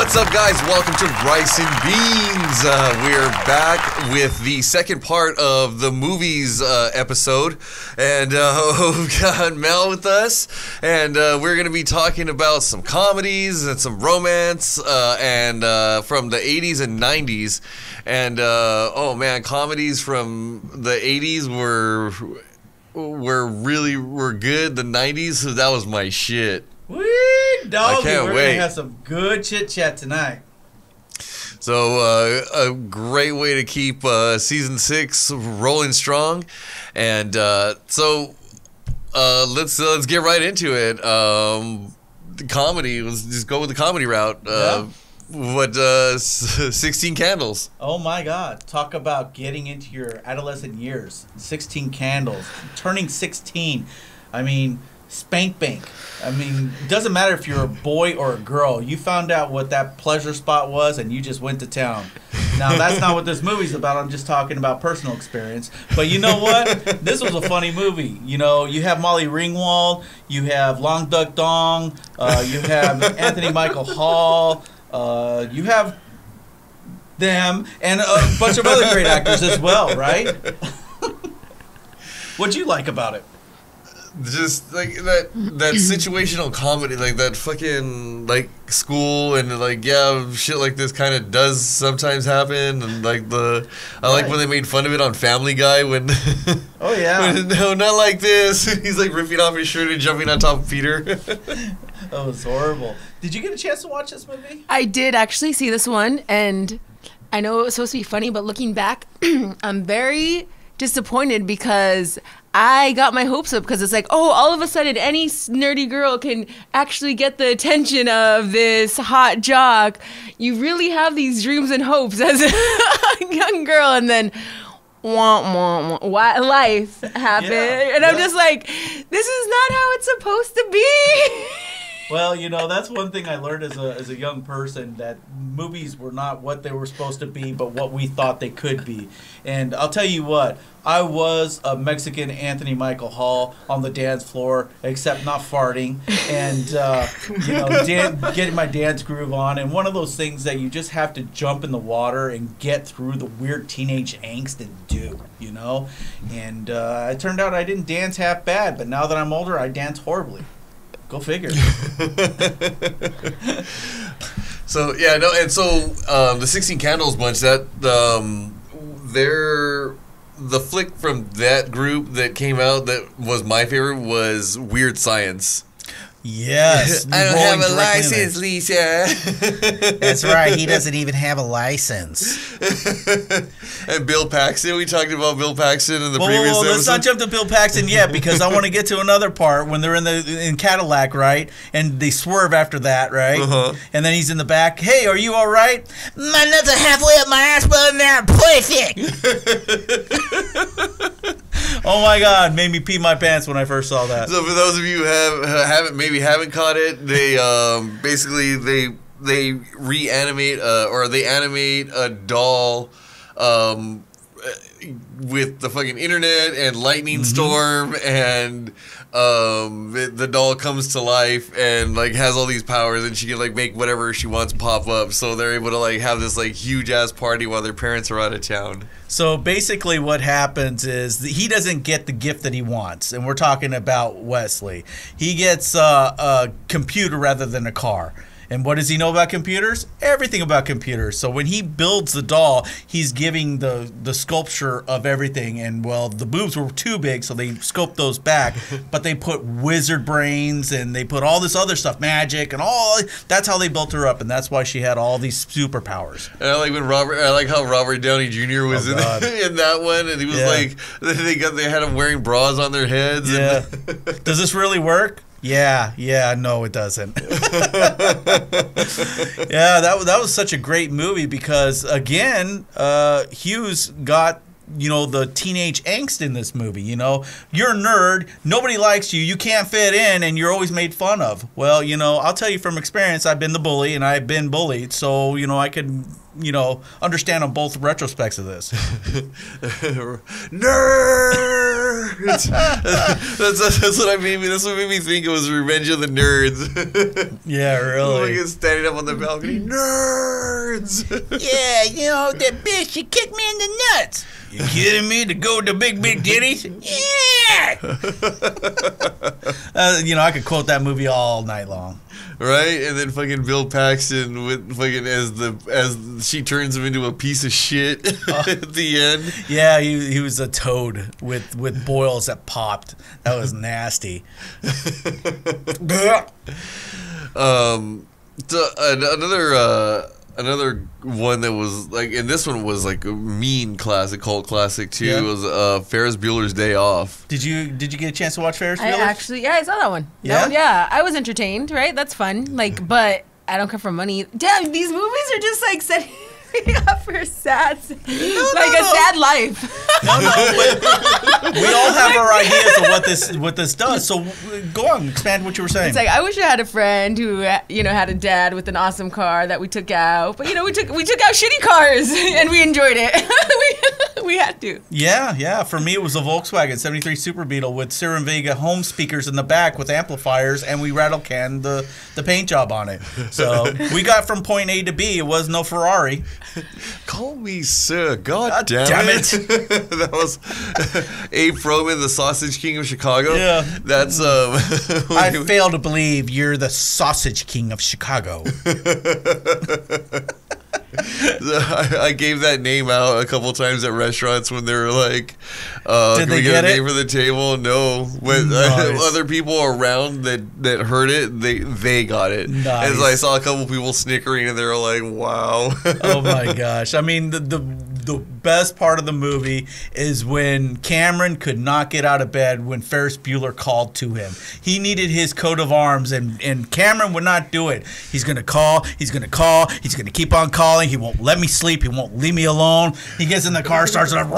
What's up, guys? Welcome to Rice and Beans. We're back with the second part of the movies episode, and we've got Mel with us, and we're going to be talking about some comedies and some romance, and from the 80s and 90s, and oh man, comedies from the 80s were good. The 90s, so that was my shit. Woo, doggy. We're going to have some good chit-chat tonight. So a great way to keep season 6 rolling strong, and so let's get right into it. The comedy, let's just go with the comedy route. What 16 Candles? Oh my God! Talk about getting into your adolescent years. 16 Candles, turning 16. I mean, spank bank. I mean, it doesn't matter if you're a boy or a girl. You found out what that pleasure spot was, and you just went to town. Now, that's not what this movie's about. I'm just talking about personal experience. But you know what? This was a funny movie. You know, you have Molly Ringwald, you have Long Duck Dong, you have Anthony Michael Hall, you have them, and a bunch of other great actors as well, right? What'd you like about it? Just like that situational comedy, like that fucking like school and like shit like this kind of does sometimes happen, and like I like when they made fun of it on Family Guy when oh yeah no, not like this. He's like ripping off his shirt and jumping on top of Peter. That was horrible. Did you get a chance to watch this movie? I did actually see this one, and I know it was supposed to be funny, but looking back, I'm very disappointed because I got my hopes up, because it's like, oh, all of a sudden any nerdy girl can actually get the attention of this hot jock. You really have these dreams and hopes as a young girl, and then life happened. And I'm just like, this is not how it's supposed to be. Well, you know, that's one thing I learned as a young person, that movies were not what they were supposed to be, but what we thought they could be. And I'll tell you what, I was a Mexican Anthony Michael Hall on the dance floor, except not farting, and, you know, getting my dance groove on. And one of those things that you just have to jump in the water and get through the weird teenage angst and do, you know? And it turned out I didn't dance half bad, but now that I'm older, I dance horribly. Go figure. So yeah, no, and so the 16 Candles bunch, that the flick from that group that came out that was my favorite was Weird Science. Yes. I don't have a license, Lisa. That's right. He doesn't even have a license. And Bill Paxton. We talked about Bill Paxton in the previous episode. Let's not jump to Bill Paxton yet, because I want to get to another part when they're in Cadillac, right? And they swerve after that, right? Uh-huh. And then he's in the back. Hey, are you all right? My nuts are halfway up my ass, but they're perfect. Oh my God, made me pee my pants when I first saw that. So for those of you who haven't caught it, they basically they reanimate or they animate a doll with the fucking internet and lightning storm, and the doll comes to life and like has all these powers, and she can like make whatever she wants pop up. So they're able to like have this like huge ass party while their parents are out of town. So basically what happens is he doesn't get the gift that he wants, and we're talking about Wesley. He gets a computer rather than a car. And what does he know about computers? Everything about computers. So when he builds the doll, he's giving the sculpture of everything. And, well, the boobs were too big, so they scoped those back. But they put wizard brains, and they put all this other stuff, magic, and all. That's how they built her up, and that's why she had all these superpowers. And I like how Robert Downey Jr. was in that one, and he was like, they had him wearing bras on their heads. Yeah. Does this really work? Yeah, no, it doesn't. Yeah, that was such a great movie because, again, Hughes got, you know, the teenage angst in this movie. You know, you're a nerd, nobody likes you, you can't fit in, and you're always made fun of. Well, you know, I'll tell you from experience, I've been the bully and I've been bullied, so, you know, I can, you know, understand on both retrospects of this. Nerd! nerds. That's what I made me. That's what made me think it was Revenge of the Nerds. Yeah, really. Like standing up on the balcony, nerds. Yeah, you know, that bitch, she kicked me in the nuts. You kidding me? To go with the big titties? Yeah. You know, I could quote that movie all night long. Right, and then fucking Bill Paxton with fucking as she turns him into a piece of shit at the end. Yeah, he was a toad with boils that popped. That was nasty. Another one that was like, and this one was like a mean classic, cult classic too. Yeah. Was Ferris Bueller's Day Off. Did you get a chance to watch Ferris I Bueller? actually, I saw that one. Yeah? That one, yeah. I was entertained, right? That's fun. Like, but I don't come for money. Damn, these movies are just like setting me up for a sad, a sad life. No, but we all have our ideas of what this does. So go on, expand what you were saying. It's like I wish I had a friend who, had a dad with an awesome car that we took out. But we took out shitty cars and we enjoyed it. we had to. Yeah. For me, it was a Volkswagen 73 Super Beetle with Sierra Vega home speakers in the back with amplifiers, and we rattle canned the paint job on it. So we got from point A to B. It was no Ferrari. Call me sir. God damn it. That was Abe Froman, the Sausage King of Chicago. Yeah. That's I fail to believe you're the Sausage King of Chicago. I gave that name out a couple times at restaurants when they were like, Did can they we get get a it? name for the table? No. When Nice. other people around that heard it, they got it. Nice. And so I saw a couple people snickering and they were like, wow. Oh my gosh. I mean, the best part of the movie is when Cameron could not get out of bed when Ferris Bueller called to him. He needed his coat of arms, and Cameron would not do it. He's going to call. He's going to keep on calling. He won't let me sleep. He won't leave me alone. He gets in the car, starts it up,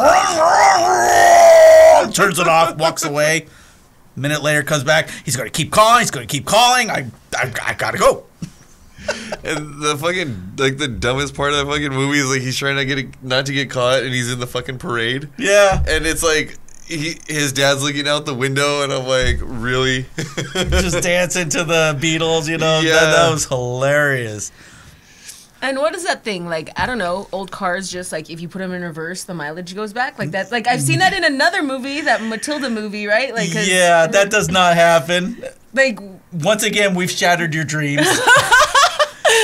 turns it off, walks away. A minute later, comes back. He's going to keep calling. I got to go. And the fucking, like, the dumbest part of that fucking movie is, like, he's trying not to get caught, and he's in the fucking parade. Yeah. And it's like, his dad's looking out the window, and I'm like, really? Just dancing to the Beatles, you know? Yeah. That was hilarious. And what is that thing? Like, I don't know, old cars just like if you put them in reverse, the mileage goes back. Like that. Like I've seen that in another movie, that Matilda movie, right? Like, Yeah, that does not happen. Like, Once again, we've shattered your dreams.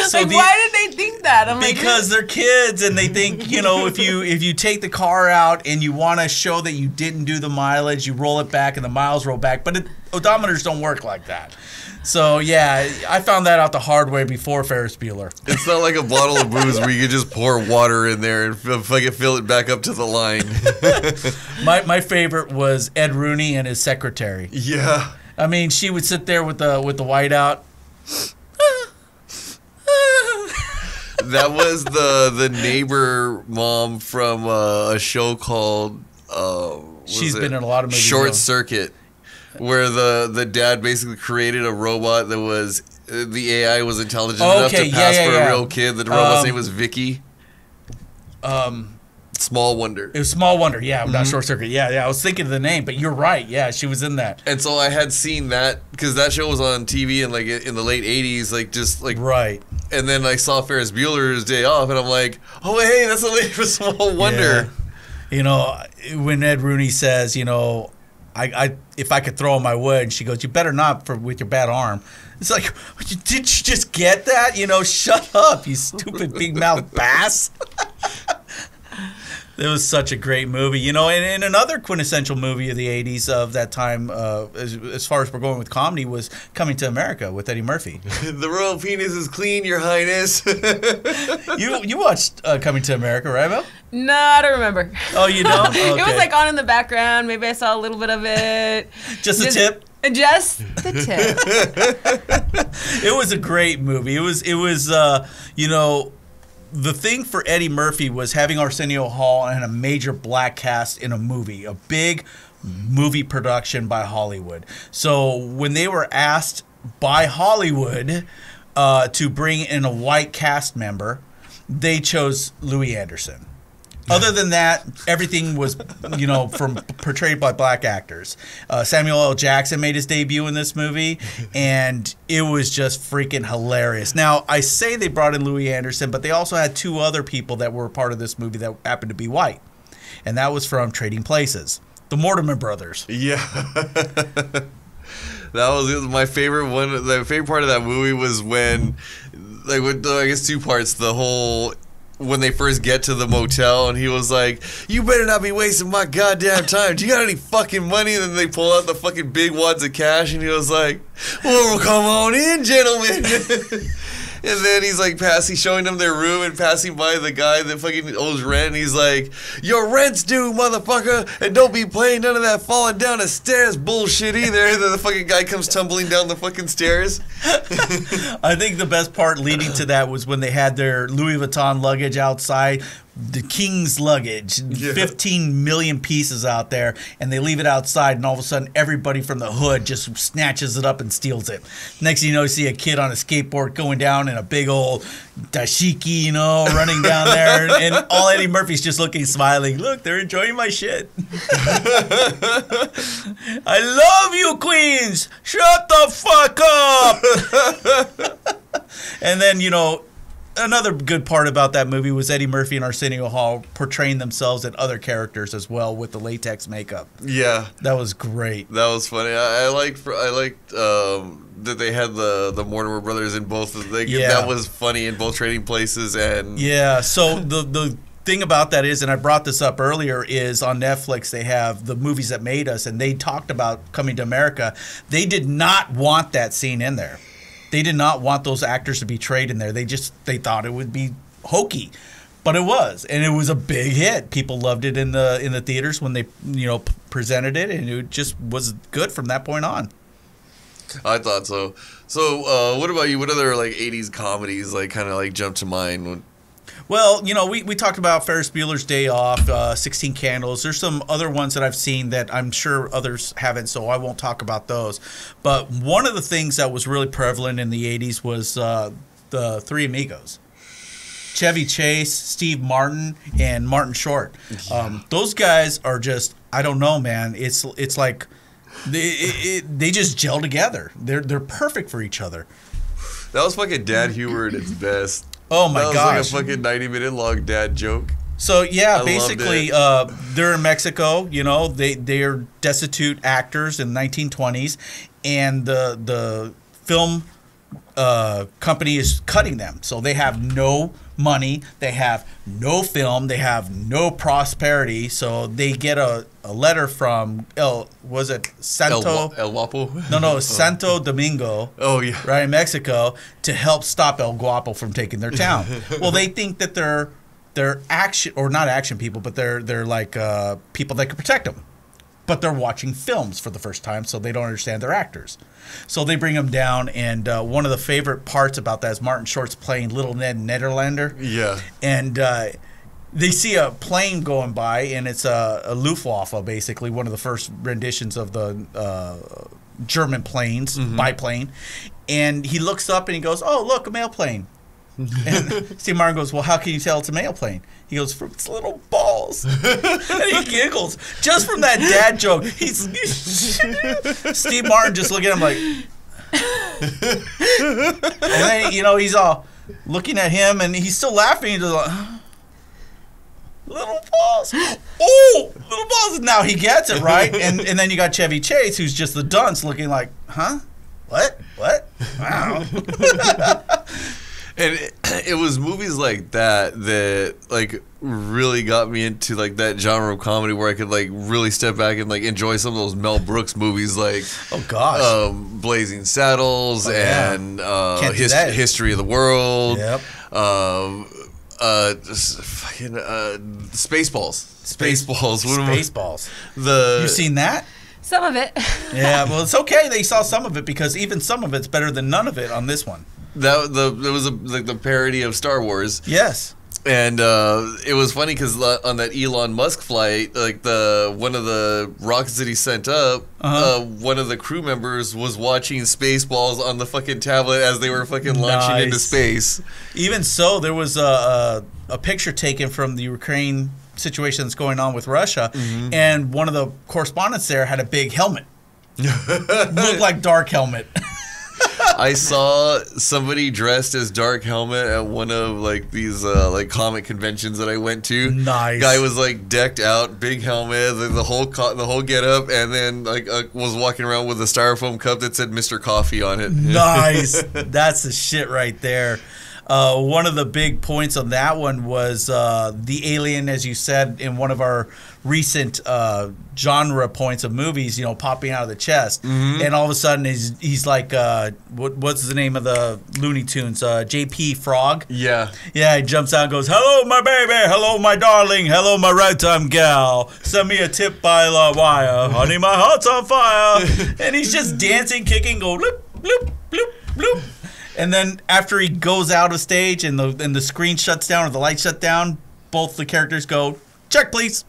So why did they think that? I'm because they're kids and they think, if you take the car out and you want to show that you didn't do the mileage, you roll it back and the miles roll back. But odometers don't work like that. So, yeah, I found that out the hard way before Ferris Bueller. It's not like a bottle of booze where you can just pour water in there and fucking fill it back up to the line. My favorite was Ed Rooney and his secretary. Yeah. I mean, she would sit there with the whiteout. That was the neighbor mom from a show called She's been in a lot of movies. Short though. Circuit, where the dad basically created a robot that was the AI was intelligent enough to pass for a real kid. The robot's name was Vicky. Small Wonder. It was Small Wonder, yeah, not Short Circuit. Yeah, I was thinking of the name, but you're right. Yeah, she was in that. And so I had seen that because that show was on TV in like in the late '80s, like just like Right. And then I saw Ferris Bueller's Day Off, and I'm like, oh hey, that's the lady from Small Wonder. Yeah. When Ed Rooney says, I if I could throw him, I would. And she goes, you better not with your bad arm. It's like, did you just get that? Shut up, you stupid big mouth bass. It was such a great movie, and another quintessential movie of the 80s of that time, as far as we're going with comedy, was Coming to America with Eddie Murphy. The royal penis is clean, Your Highness. You watched Coming to America, right, Mel? No, I don't remember. Oh, you don't? Okay. It was like on in the background. Maybe I saw a little bit of it. Just a tip? Just the tip. It was a great movie. It was the thing for Eddie Murphy was having Arsenio Hall and a major black cast in a movie, a big movie production by Hollywood. So when they were asked by Hollywood to bring in a white cast member, they chose Louis Anderson. Other than that, everything was, from portrayed by black actors. Samuel L. Jackson made his debut in this movie, and it was just freaking hilarious. Now, I say they brought in Louis Anderson, but they also had 2 other people that were part of this movie that happened to be white, and that was from Trading Places, the Mortimer brothers. Yeah. That was my favorite one. The favorite part of that movie was when, I guess 2 parts. The whole, when they first get to the motel and he was like, "You better not be wasting my goddamn time. Do you got any fucking money?" And then they pull out the fucking big wads of cash and he was like, "Well, come on in, gentlemen." And then he's like showing them their room and passing by the guy that fucking owes rent. And he's like, "Your rent's due, motherfucker, and don't be playing none of that falling down the stairs bullshit either." And then the fucking guy comes tumbling down the fucking stairs. I think the best part leading to that was when they had their Louis Vuitton luggage outside, the king's luggage, 15 million pieces out there, and they leave it outside, and all of a sudden everybody from the hood just snatches it up and steals it. Next thing you see a kid on a skateboard going down in a big old dashiki, running down there, and all Eddie Murphy's just looking, smiling. Look, they're enjoying my shit. I love you, Queens! Shut the fuck up! And then, another good part about that movie was Eddie Murphy and Arsenio Hall portraying themselves and other characters as well with the latex makeup. Yeah, that was great. That was funny. I liked that they had the Mortimer brothers in both. That was funny in both Trading Places and So the thing about that is, and I brought this up earlier, is on Netflix they have the movies that made us, and they talked about Coming to America. They did not want that scene in there. They did not want those actors to be portrayed in there. They thought it would be hokey, but it was, and it was a big hit. People loved it in the theaters when they presented it, and it just was good from that point on. I thought so. So, what about you? What other 80s comedies kind of jump to mind? Well, we talked about Ferris Bueller's Day Off, 16 Candles. There's some other ones that I've seen that I'm sure others haven't, so I won't talk about those. But one of the things that was really prevalent in the 80s was the Three Amigos. Chevy Chase, Steve Martin, and Martin Short. Those guys are just, I don't know, man. It's like they just gel together. They're perfect for each other. That was fucking dad humor at its best. Oh my gosh. That was like a fucking 90-minute long dad joke. So yeah, basically they're in Mexico, they are destitute actors in the 1920s, and the film company is cutting them. So they have no money, they have no film, they have no prosperity. So they get a letter from Santo El Guapo? No, Santo Domingo. Oh yeah, right in Mexico, to help stop El Guapo from taking their town. Well, they think that they're action, or not action people, but they're like people that could protect them. But they're watching films for the first time, so they don't understand they're actors. So they bring them down, and one of the favorite parts about that is Martin Short's playing Little Ned Nederlander. Yeah. And they see a plane going by, and it's a Luftwaffe, basically, one of the first renditions of the German planes, biplane. And he looks up and he goes, "Oh, look, a mail plane." And Steve Martin goes, "Well, how can you tell it's a mail plane?" He goes, "From its little balls." And he giggles just from that dad joke. Steve Martin just looking at him like, and then he's all looking at him, and he's still laughing. He's just like, "Little balls, oh, little balls." Now he gets it right, and then you got Chevy Chase, who's just the dunce, looking like, "Huh? What? Wow." And it was movies like that really got me into that genre of comedy where I could really step back and enjoy some of those Mel Brooks movies oh gosh, Blazing Saddles and History of the World. Yep. Spaceballs. Spaceballs. You've seen that? Some of it. Yeah, well, it's okay they saw some of it, because even some of it's better than none of it on this one. There was the parody of Star Wars. Yes. And it was funny because on that Elon Musk flight, like one of the rockets that he sent up, one of the crew members was watching Spaceballs on the fucking tablet as they were fucking launching into space. Even so, there was a picture taken from the Ukraine situation that's going on with Russia, and one of the correspondents there had a big helmet. Looked like Dark Helmet. I saw somebody dressed as Dark Helmet at one of like these like comic conventions that I went to. Nice. Guy was like decked out, big helmet, the whole get up, and then like was walking around with a styrofoam cup that said Mr. Coffee on it. Nice. That's the shit right there. One of the big points on that one was the alien, as you said, in one of our recent genre points of movies, popping out of the chest. And all of a sudden, he's like, what's the name of the Looney Tunes? JP Frog? Yeah. Yeah, he jumps out and goes, "Hello, my baby. Hello, my darling. Hello, my ragtime gal. Send me a tip by the wire. Honey, my heart's on fire." And he's just dancing, kicking, go bloop, bloop, bloop, bloop. And then after he goes out of stage and the screen shuts down or the light shut down, both the characters go, "Check, please."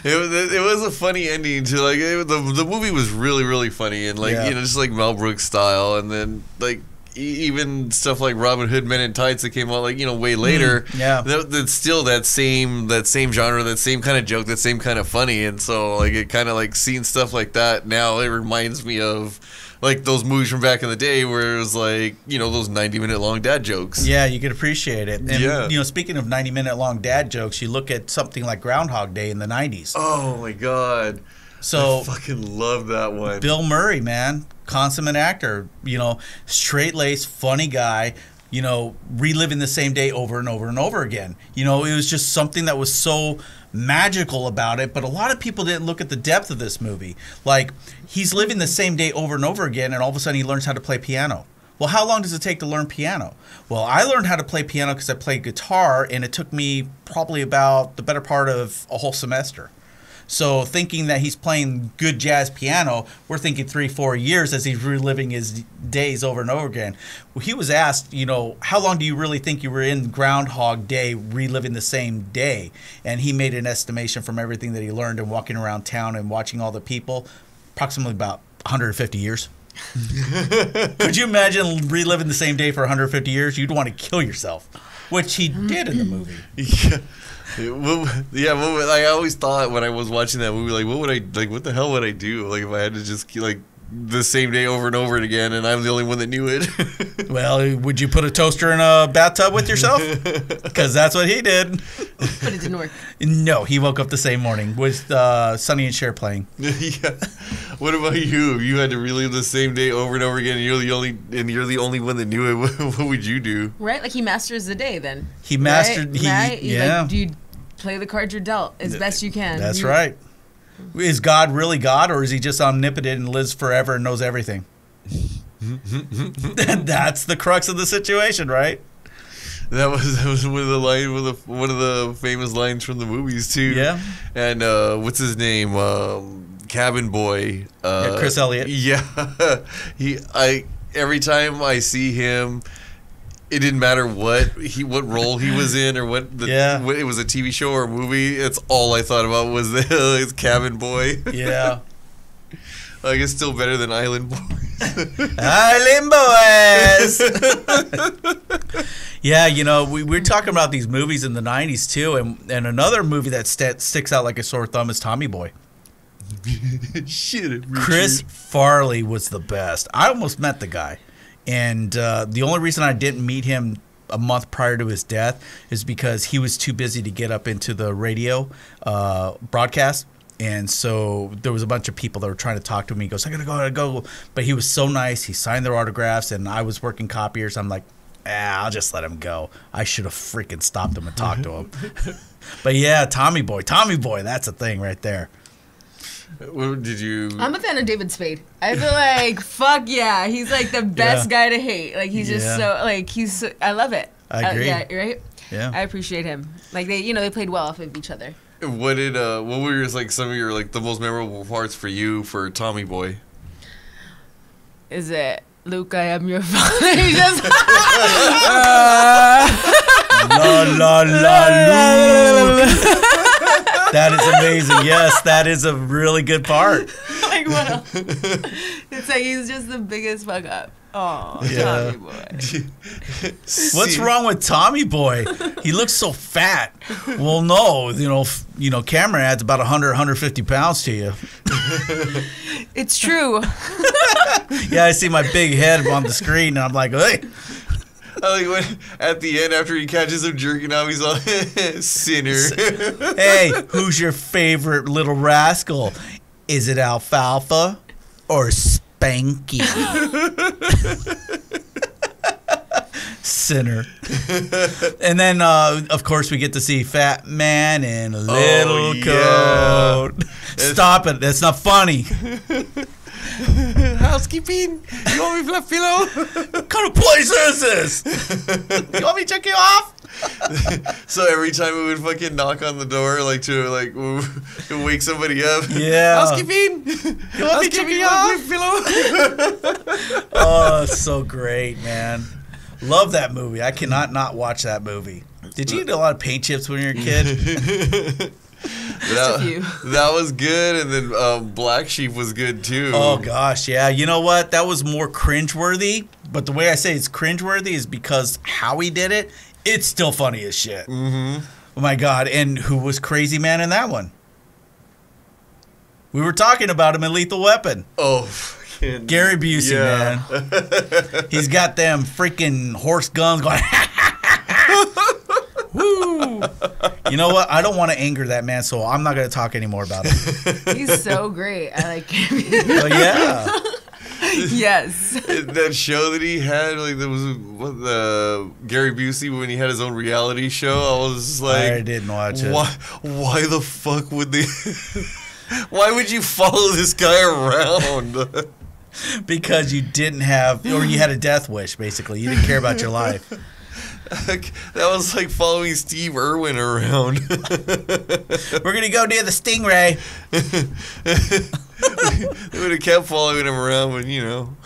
It was a funny ending to like the movie was really, really funny and like just like Mel Brooks style, and then like even stuff like Robin Hood Men in Tights that came out like way later. That's still that same genre, that same kind of joke, that same kind of funny, and so like it kind of like seeing stuff like that now, it reminds me of like those movies from back in the day where it was like, those 90-minute long dad jokes. Yeah, you could appreciate it. And, speaking of 90-minute long dad jokes, you look at something like Groundhog Day in the 90s. Oh, my God. So I fucking love that one. Bill Murray, man, consummate actor, straight-laced, funny guy, reliving the same day over and over and over again. It was just something that was so magical about it, but a lot of people didn't look at the depth of this movie. Like, he's living the same day over and over again, and all of a sudden he learns how to play piano. Well, how long does it take to learn piano? Well, I learned how to play piano because I played guitar, and it took me probably about the better part of a whole semester. So thinking that he's playing good jazz piano, we're thinking 3-4 years as he's reliving his days over and over again. Well, he was asked, how long do you really think you were in Groundhog Day reliving the same day? And he made an estimation from everything that he learned and walking around town and watching all the people, approximately about 150 years. Could you imagine reliving the same day for 150 years? You'd want to kill yourself, which he did in the movie. I always thought when I was watching that movie, like, what the hell would I do? Like, if I had to just, like, the same day over and over again, and I'm the only one that knew it. Well, would you put a toaster in a bathtub with yourself? Because that's what he did. But it didn't work. No, he woke up the same morning with Sonny and Cher playing. Yeah. What about you? If you had to relive the same day over and over again, and you're the only one that knew it, what would you do? Right, like he masters the day. Then he mastered. Right? Yeah. Like, do you play the cards you're dealt as best you can? That's right. Is God really God, or is he just omnipotent and lives forever and knows everything? That's the crux of the situation, right? That was one of the one of the famous lines from the movies too. Yeah. And what's his name? Cabin Boy. Chris Elliott. Yeah. Every time I see him, it didn't matter what role he was in or what it was, a TV show or a movie. It's all I thought about was his Cabin Boy. Yeah. Like, it's still better than Island Boys. Island Boys. Yeah, we're talking about these movies in the 90s too, and another movie that sticks out like a sore thumb is Tommy Boy. Shit, Richard. Chris Farley was the best. I almost met the guy. And the only reason I didn't meet him a month prior to his death is because he was too busy to get up into the radio broadcast. And so there was a bunch of people that were trying to talk to him. He goes, I gotta go. But he was so nice. He signed their autographs, and I was working copiers. I'm like, I'll just let him go. I should have freaking stopped him and talked to him. But yeah, Tommy Boy, that's a thing right there. Did you? I'm a fan of David Spade. I feel like, fuck yeah, he's like the best guy to hate. Like, he's just so, like, I love it. I agree. Yeah, right? Yeah. I appreciate him. Like, they played well off of each other. What were like some of your, like, the most memorable parts for you for Tommy Boy? Is it Luke, I am your father. He just La la la Luke. That is amazing. Yes, that is a really good part. like what else? It's like he's just the biggest fuck up. Oh, Yeah. Tommy boy. What's wrong with Tommy Boy? He looks so fat. Well, no, camera adds about 100, 150 pounds to you. It's true. Yeah, I see my big head on the screen, and I'm like, hey. I like when at the end after he catches him jerking off, he's all sinner. Hey, who's your favorite little rascal? Is it Alfalfa or Spanky? Sinner. And then, of course, we get to see Fat Man in a little coat. Stop it. That's not funny. Housekeeping. You want me to fluff pillow? What kind of place is this? You want me to check you off? So every time we would fucking knock on the door, like to wake somebody up. Yeah. Housekeeping. You want me to check you off? Pillow. Oh, it's so great, man. Love that movie. I cannot not watch that movie. Did you eat a lot of paint chips when you were a kid? Just a few. That was good, and then Black Sheep was good too. Oh gosh, yeah. You know what? That was more cringeworthy. But the way I say it's cringeworthy is because how he did it, it's still funny as shit. Mm-hmm. Oh my god! And who was Crazy Man in that one? We were talking about him in Lethal Weapon. Oh, fucking Gary Busey, yeah. man. He's got them freaking horse guns going. Woo! You know what? I don't want to anger that man, so I'm not going to talk anymore about him. He's so great. I like him. Oh, yeah. Yes. That show that he had, like there was the Gary Busey when he had his own reality show. I was just like, I didn't watch it. Why the fuck would they? Why would you follow this guy around? Because you didn't have, or you had a death wish, basically. You didn't care about your life. That was like following Steve Irwin around. We're going to go near the Stingray. They would have kept following him around, but you know.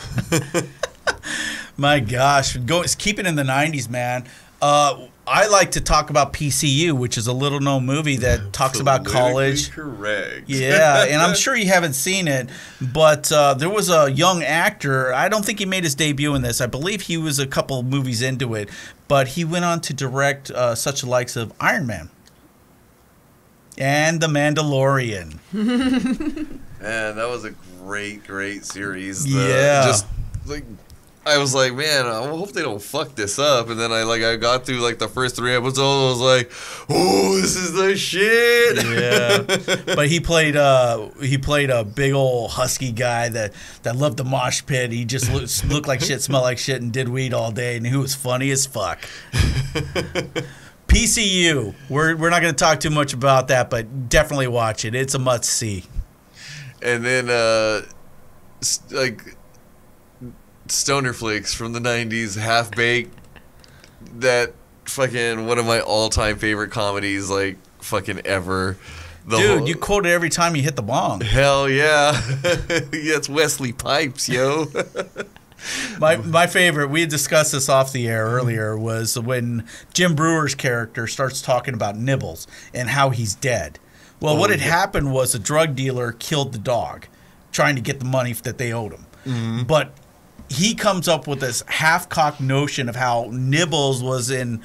My gosh. Keep it in the 90s, man. I like to talk about PCU, which is a little known movie that talks about college. Correct. Yeah, and I'm sure you haven't seen it, but there was a young actor. I don't think he made his debut in this. I believe he was a couple movies into it, but he went on to direct such the likes of Iron Man and The Mandalorian. Man, that was a great series. Yeah. Just like I was like, man, I hope they don't fuck this up. And then I got through like the first 3 episodes. I was like, oh, this is the shit. Yeah, but he played a big old husky guy that loved the mosh pit. He just looked like shit, smelled like shit, and did weed all day, and he was funny as fuck. PCU. We're not going to talk too much about that, but definitely watch it. It's a must see. And then like stoner flicks from the 90s, Half Baked, that fucking one of my all-time favorite comedies, like fucking ever. Dude, you quote it every time you hit the bong. Hell yeah. That's Wesley Pipes, yo. My favorite, we had discussed this off the air earlier, was when Jim Brewer's character starts talking about Nibbles and how he's dead. Well, what had happened was a drug dealer killed the dog, trying to get the money that they owed him. Mm-hmm. But he comes up with this half-cocked notion of how Nibbles was in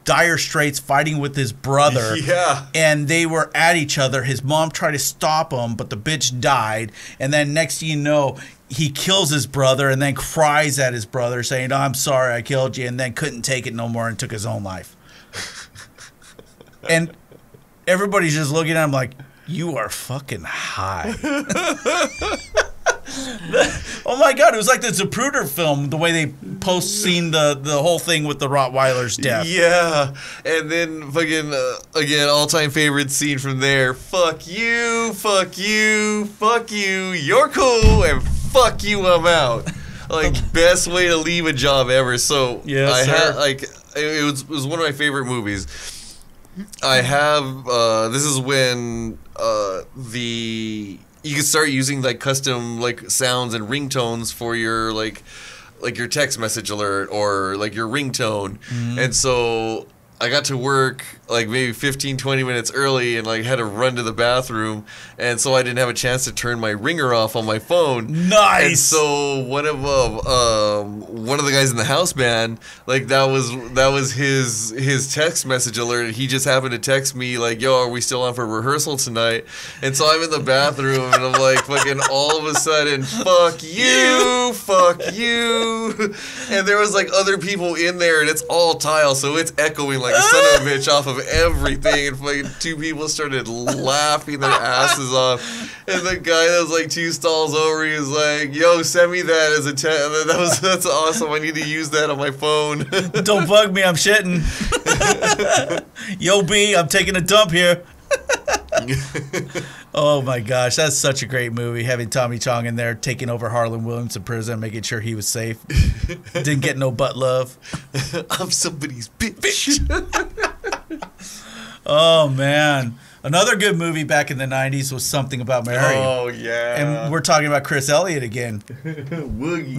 dire straits fighting with his brother. Yeah. And they were at each other. His mom tried to stop him, but the bitch died. And then next thing you know, he kills his brother and then cries at his brother saying, oh, I'm sorry I killed you, and then couldn't take it no more and took his own life. And everybody's just looking at him like, you are fucking high. Oh my God, it was like the Zapruder film, the way they post-scene the whole thing with the Rottweiler's death. Yeah. And then fucking, again, all-time favorite scene from there. Fuck you, fuck you, fuck you, you're cool, and fuck you, I'm out. Like, best way to leave a job ever. So, Yes, sir. It was one of my favorite movies. I have, this is when the you can start using like custom like sounds and ringtones for your like your text message alert or like your ringtone. And so I got to work like maybe 15, 20 minutes early and like had to run to the bathroom, and so I didn't have a chance to turn my ringer off on my phone. Nice. And so one of the guys in the house band, like that was his text message alert. He just happened to text me like, "Yo, are we still on for rehearsal tonight?" And so I'm in the bathroom and I'm like, fucking all of a sudden, fuck you, and there was like other people in there, and it's all tile, so it's echoing like a son of a bitch off of everything, and fucking two people started laughing their asses off, and the guy that was like 2 stalls over, he was like, "Yo, send me that as a that's awesome. I need to use that on my phone." Don't bug me, I'm shitting. Yo, B, I'm taking a dump here. Oh my gosh, that's such a great movie. Having Tommy Chong in there taking over Harlan Williams in prison, making sure he was safe. Didn't get no butt love. I'm somebody's bitch. Oh man, another good movie back in the '90s was Something About Mary. Oh yeah, And we're talking about Chris Elliott again. Woogie.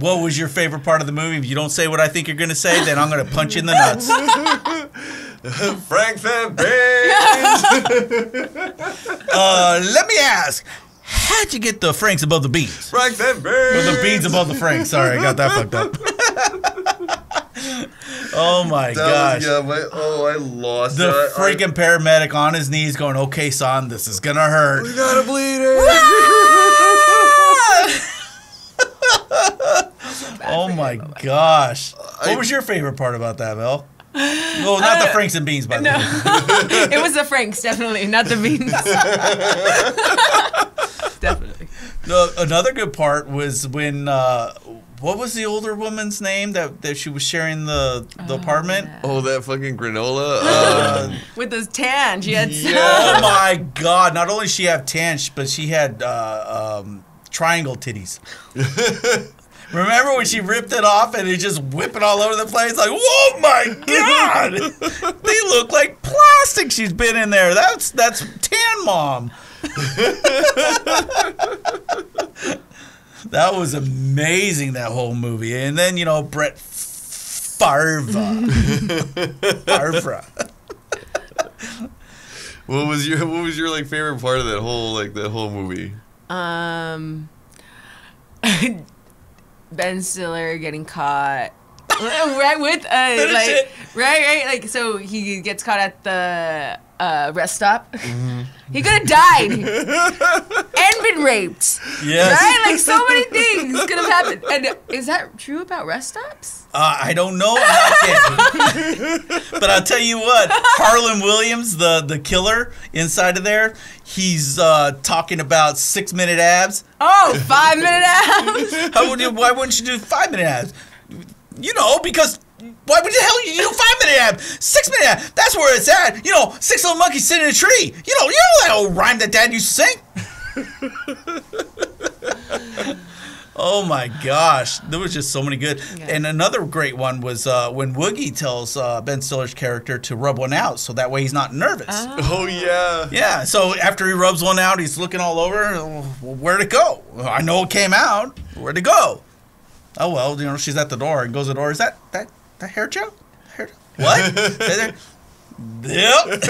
What was your favorite part of the movie? If you don't say what I think you're going to say, then I'm going to punch you in the nuts. Frank Van Beans. Let me ask, how'd you get the Franks above the beans? Frank Van Or Beans. the beans above the Franks. Sorry, I got that fucked up. Oh my gosh. I lost The that. freaking paramedic on his knees going, "Okay, son, this is going to hurt." We gotta bleed it. Oh my gosh. What was your favorite part about that, Mel? Well, not the Franks and beans, by the way. It was the Franks, definitely, not the beans. Definitely. Another good part was when, what was the older woman's name that she was sharing the apartment? Yeah. Oh, that fucking granola. With those tan, she had Oh my God. Not only she had tan, but she had triangle titties. Remember when she ripped it off and it just whipping all over the place? Like, oh my God! They look like plastic. She's been in there. That's Tan Mom. That was amazing, that whole movie. And then, Brett Favre. What was your like favorite part of that whole movie? Ben Stiller getting caught. Right with like so he gets caught at the rest stop. Mm-hmm. He could have died and been raped. Yes. Right? Like so many things could have happened. And is that true about rest stops? I don't know. I'm not kidding. But I'll tell you what, Harlan Williams, the killer inside of there, he's talking about 6-minute abs. Oh, 5-minute abs. Why wouldn't you do 5-minute abs? Because why would the hell you do 5-minute abs? 6-minute abs, that's where it's at. 6 little monkeys sitting in a tree. You know that old rhyme that Dad used to sing? Oh my gosh, there was just so many good. Yeah. And another great one was when Woogie tells Ben Stiller's character to rub one out, so that way he's not nervous. Oh yeah. Yeah, so after he rubs one out, he's looking all over. Well, where'd it go? Well, I know it came out. Where'd it go? Oh well, she's at the door and goes to the door. Is that hair gel? What? Yep.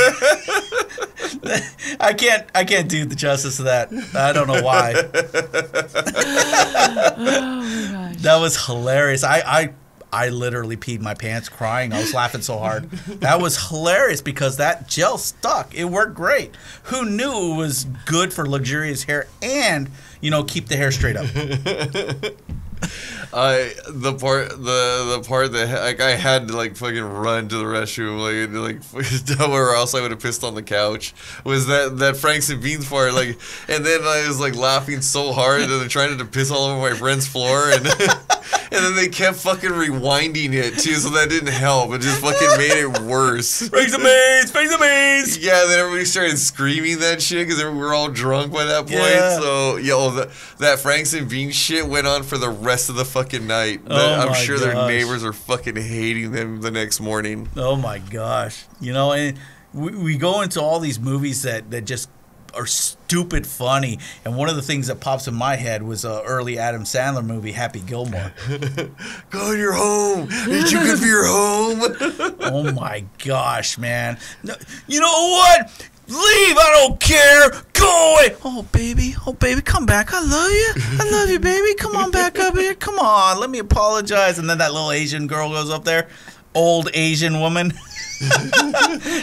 I can't do the justice of that. I don't know why. Oh my gosh. That was hilarious. I literally peed my pants crying. I was laughing so hard. That was hilarious because that gel stuck. It worked great. Who knew it was good for luxurious hair and, keep the hair straight up? The part that I had to like fucking run to the restroom or else I would have pissed on the couch was that Franks and Beans part, like, and then I was like laughing so hard and then trying to piss all over my friend's floor and and then they kept fucking rewinding it too, so that didn't help. It just fucking made it worse. Franks and Beans. Yeah, then everybody started screaming that shit because we were all drunk by that point. Yeah. So that Franks and Beans shit went on for the rest of the fucking night. I'm my sure their gosh. neighbors are fucking hating them the next morning. Oh my gosh. And we go into all these movies that just are stupid funny. And one of the things that pops in my head was an early Adam Sandler movie, Happy Gilmore. Go to your home. Ain't you good for your home? Oh my gosh, man. No, you know what? Leave, I don't care. Go away. Oh baby, come back. I love you, baby. Come on back up here. Come on, let me apologize. And then that little Asian girl goes up there. Old Asian woman.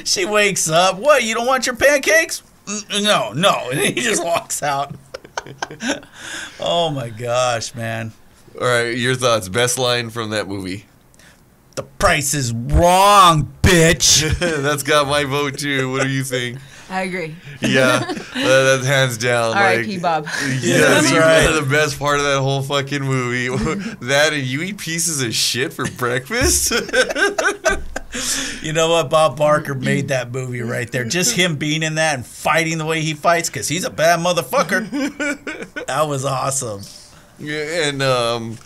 She wakes up. What, you don't want your pancakes? No. And he just walks out. Oh my gosh, man. All right, your thoughts. Best line from that movie. The price is wrong, bitch. That's got my vote too. What do you think? I agree. Yeah, that's hands down. R.I.P. Bob. Yeah, that's right. The best part of that whole fucking movie. That and you eat pieces of shit for breakfast. You know what? Bob Barker made that movie right there. Just him being in that and fighting the way he fights, because he's a bad motherfucker. That was awesome. Yeah, and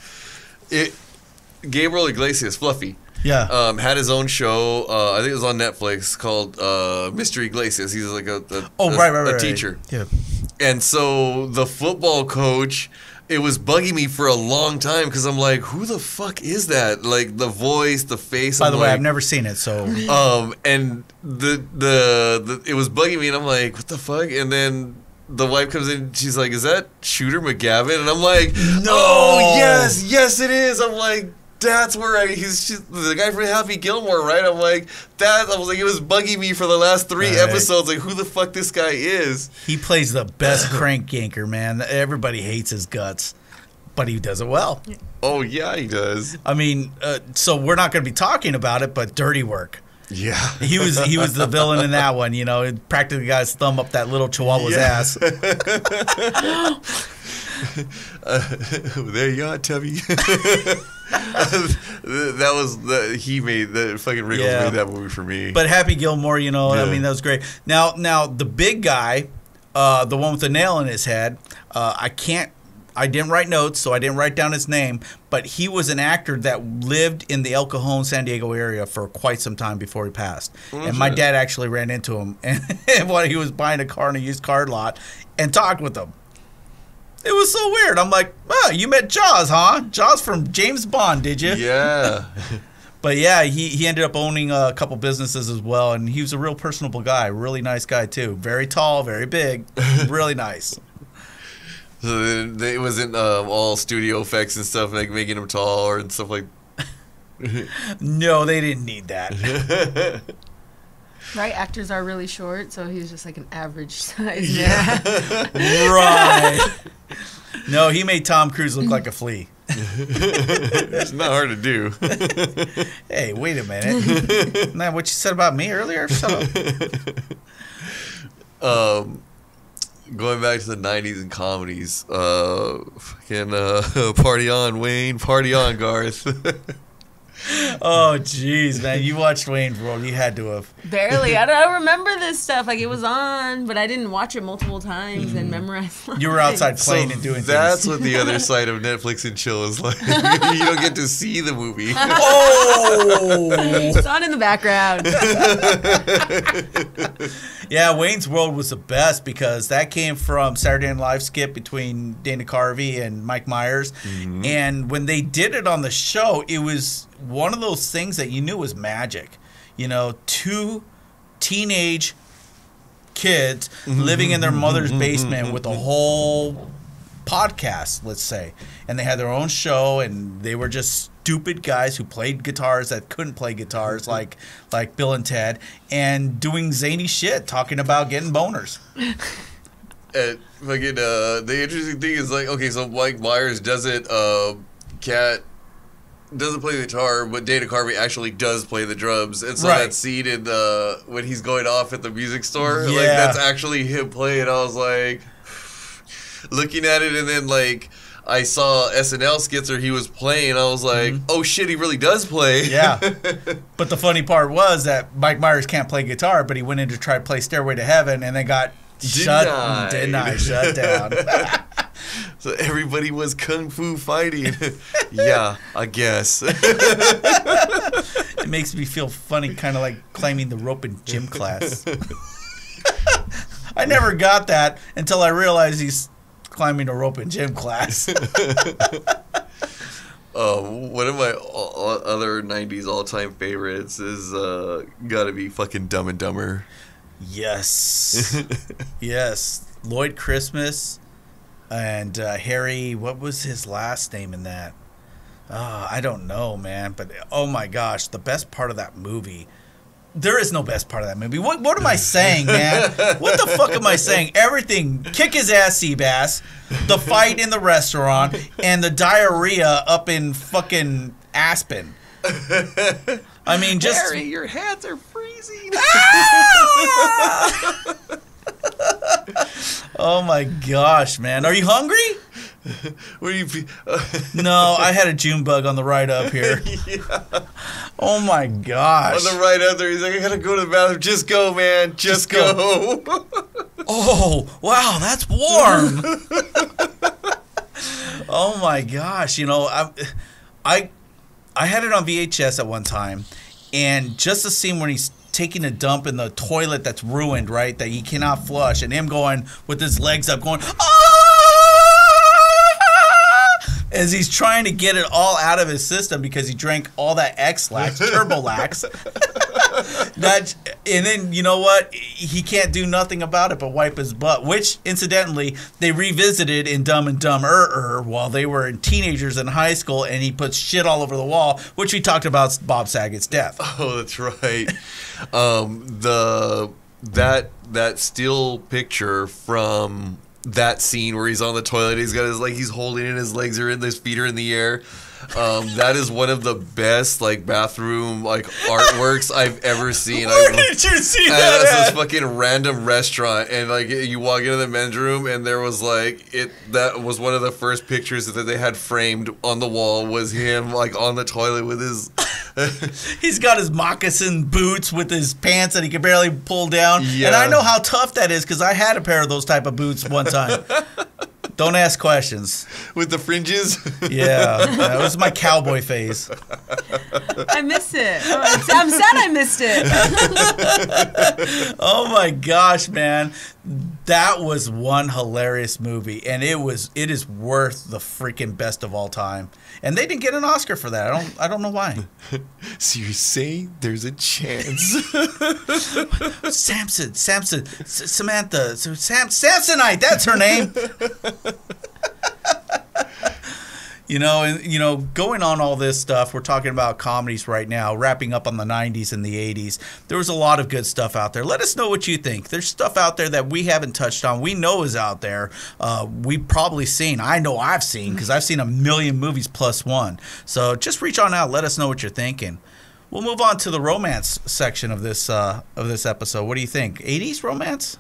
Gabriel Iglesias, Fluffy. Yeah. Had his own show. I think it was on Netflix called Mr. Iglesias. He's like a teacher. Yeah. And so the football coach, it was bugging me for a long time because I'm like, who the fuck is that? Like the voice, the face. By the way, I've never seen it, so. And the it was bugging me, and I'm like, what the fuck? And then the wife comes in, she's like, is that Shooter McGavin? And I'm like, No. Oh yes it is. I'm like, that's where he's just the guy from Happy Gilmore, right? I'm like, that. I was like, it was bugging me for the last 3 episodes, like who the fuck this guy is. He plays the best crank yanker, man. Everybody hates his guts, but he does it well. Oh yeah, he does. I mean, so we're not going to be talking about it, but Dirty Work. Yeah, he was the villain in that one. You know, it practically got his thumb up that little chihuahua's ass. There you are, Tubby. That was he made the fucking Riggles made that movie for me. But Happy Gilmore, you know, I mean, that was great. Now the big guy, the one with the nail in his head, I didn't write notes, so I didn't write down his name, but he was an actor that lived in the El Cajon, San Diego area for quite some time before he passed. And my dad actually ran into him and while he was buying a car in a used car lot and talked with him. It was so weird. I'm like, oh, you met Jaws, huh? Jaws from James Bond, did you? Yeah. But yeah, he ended up owning a couple businesses as well, and he was a real personable guy, really nice guy too. Very tall, very big, really nice. So it wasn't all studio effects and stuff, like making him taller and stuff like. No, they didn't need that. Right, actors are really short, so he was just like an average size man. Right. No, he made Tom Cruise look like a flea. It's not hard to do. Hey, wait a minute. Isn't that what you said about me earlier? Shut up. Going back to the 90s and comedies, party on, Wayne, party on, Garth. Oh, jeez, man. You watched Wayne's World. You had to have. Barely. I don't remember this stuff. Like, it was on, but I didn't watch it multiple times and memorize lines. You were outside playing and doing that's things. what the other side of Netflix and chill is like. You don't get to see the movie. Oh! It's on in the background. Yeah, Wayne's World was the best because that came from Saturday Night Live skit between Dana Carvey and Mike Myers. Mm-hmm. And when they did it on the show, it was one of those things that you knew was magic. You know, 2 teenage kids living in their mother's basement with a whole podcast, let's say. And they had their own show, and they were just stupid guys who played guitars that couldn't play guitars like Bill and Ted, and doing zany shit, talking about getting boners. The interesting thing is, like, okay, so Mike Myers doesn't play the guitar, but Dana Carvey actually does play the drums. And so that scene in when he's going off at the music store, like, that's actually him playing. I was like, looking at it, and then, like, I saw SNL skits where he was playing. I was like, oh shit, he really does play. Yeah. But the funny part was that Mike Myers can't play guitar, but he went in to try to play Stairway to Heaven, and then got shut down. So everybody was kung fu fighting. Yeah, I guess. It makes me feel funny, kind of like climbing the rope in gym class. I never got that until I realized he's climbing a rope in gym class. One of my other 90s all-time favorites is gotta be fucking Dumb and Dumber. Yes. Yes. Lloyd Christmas and Harry, what was his last name in that? I don't know, man. But, oh my gosh, the best part of that movie. There is no best part of that movie. What am I saying, man? What the fuck am I saying? Everything. Kick his ass, Seabass. The fight in the restaurant and the diarrhea up in fucking Aspen. I mean, just... Harry, your hands are freezing. Oh my gosh, man. Are you hungry? What do you? No, I had a June bug on the ride up here. Yeah. Oh my gosh. On the right up there, he's like, I gotta go to the bathroom. Just go, man. Just go. Oh, wow, that's warm. Oh my gosh. You know, I had it on VHS at one time, and just the scene when he's taking a dump in the toilet that's ruined, right, that he cannot flush, and him going with his legs up going, as he's trying to get it all out of his system because he drank all that X-Lax, Turbo-Lax. And then, you know what? He can't do nothing about it but wipe his butt, which, incidentally, they revisited in Dumb and Dumber while they were teenagers in high school, and he puts shit all over the wall, which we talked about Bob Saget's death. Oh, that's right. That still picture from that scene where he's on the toilet, he's got his he's holding it, his legs are in, his feet are in the air. That is one of the best bathroom artworks I've ever seen. Where did you see that? It's this fucking random restaurant, and you walk into the men's room, and there was that was one of the first pictures that they had framed on the wall was him on the toilet with his. He's got his moccasin boots with his pants that he can barely pull down. Yeah. And I know how tough that is because I had a pair of those type of boots one time. Don't ask questions. With the fringes? Yeah. That was my cowboy phase. I missed it. I'm sad I missed it. Oh my gosh, man. That was one hilarious movie, and it is worth the freaking best of all time. And they didn't get an Oscar for that. I don't know why. So you're saying there's a chance? Samson, Samantha, Samsonite, that's her name. Going on all this stuff, we're talking about comedies right now, wrapping up on the 90s and the 80s. There was a lot of good stuff out there. Let us know what you think. There's stuff out there that we haven't touched on. We know is out there. We've probably seen. I know I've seen because I've seen a million movies plus one. So just reach on out. Let us know what you're thinking. We'll move on to the romance section of this episode. What do you think? 80s romance?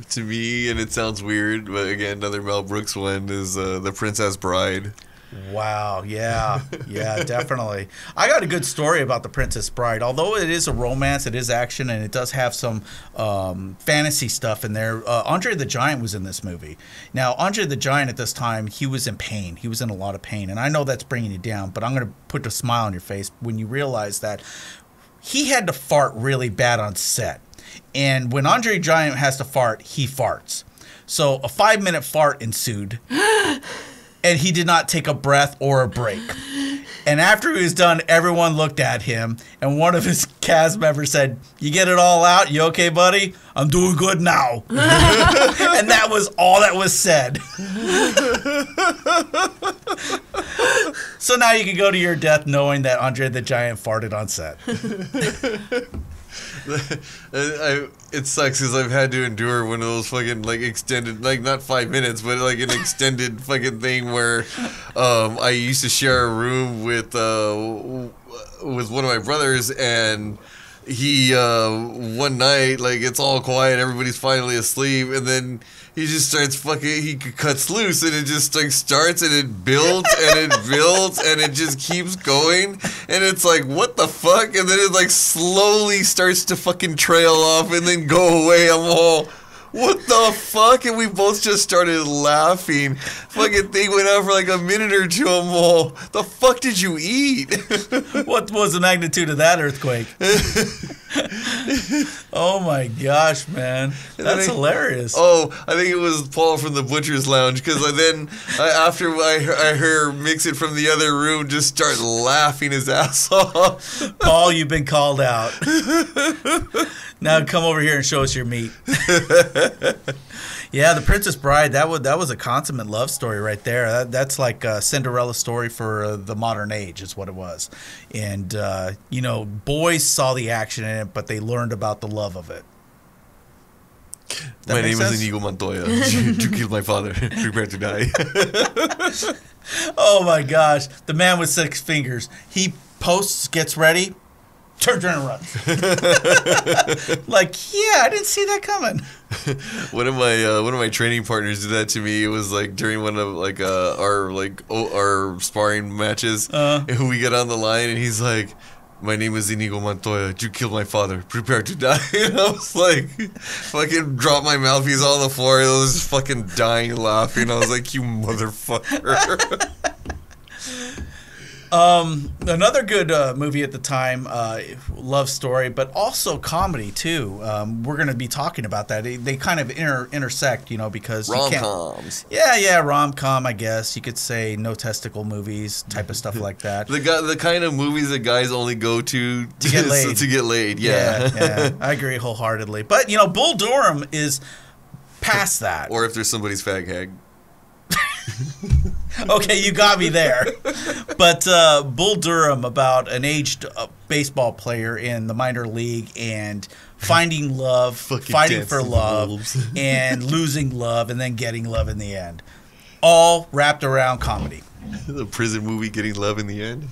To me, and it sounds weird, but again, another Mel Brooks one is The Princess Bride. Wow, yeah, definitely. I got a good story about The Princess Bride. Although it is a romance, it is action, and it does have some fantasy stuff in there. Andre the Giant was in this movie. Now, Andre the Giant at this time, he was in pain. He was in a lot of pain, and I know that's bringing you down, but I'm going to put a smile on your face when you realize that he had to fart really bad on set. And when Andre the Giant has to fart, he farts. So a 5-minute fart ensued, and he did not take a breath or a break. And after he was done, everyone looked at him, and one of his cast members said, "You get it all out? You okay, buddy? I'm doing good now." And that was all that was said. So now you can go to your death knowing that Andre the Giant farted on set. It sucks because I've had to endure one of those fucking extended, not 5 minutes, but an extended fucking thing where I used to share a room with one of my brothers, and he one night it's all quiet, everybody's finally asleep, and then he just starts he cuts loose, and it just starts, and it builds and it builds and it just keeps going, and it's what the fuck, and then it slowly starts to fucking trail off and then go away. I'm all, what the fuck? And we both just started laughing. Fucking thing went on for a minute or two. I'm all, the fuck did you eat? What was the magnitude of that earthquake? Oh my gosh, man, that's hilarious. Oh, I think it was Paul from the Butcher's Lounge, because after I heard Mix It from the other room just start laughing his ass off. Paul, you've been called out. Now come over here and show us your meat. Yeah, The Princess Bride, that was a consummate love story right there. That's like a Cinderella story for the modern age is what it was. And, boys saw the action in it, but they learned about the love of it. My name is Inigo Montoya. You killed my father. Prepare to die. Oh, my gosh. The man with 6 fingers. He posts, gets ready, turns around and runs. Like, yeah, I didn't see that coming. One of my training partners did that to me. It was like during one of our sparring matches, and we get on the line, and he's like, "My name is Inigo Montoya. You killed my father. Prepare to die." And I was like, fucking dropped my mouthpiece on the floor. I was just fucking dying laughing. I was like, "You motherfucker." Another good movie at the time, love story, but also comedy too. We're going to be talking about that. They kind of intersect, because rom-coms. Yeah, rom-com. I guess you could say no testicle movies, type of stuff like that. The kind of movies that guys only go to get laid. To get laid. Yeah. I agree wholeheartedly. But Bull Durham is past that. Or if there's somebody's fag hag. Okay, you got me there. But Bull Durham, about an aged baseball player in the minor league and finding love, fighting for love, and losing love, and then getting love in the end. All wrapped around comedy. The prison movie Getting Love in the End.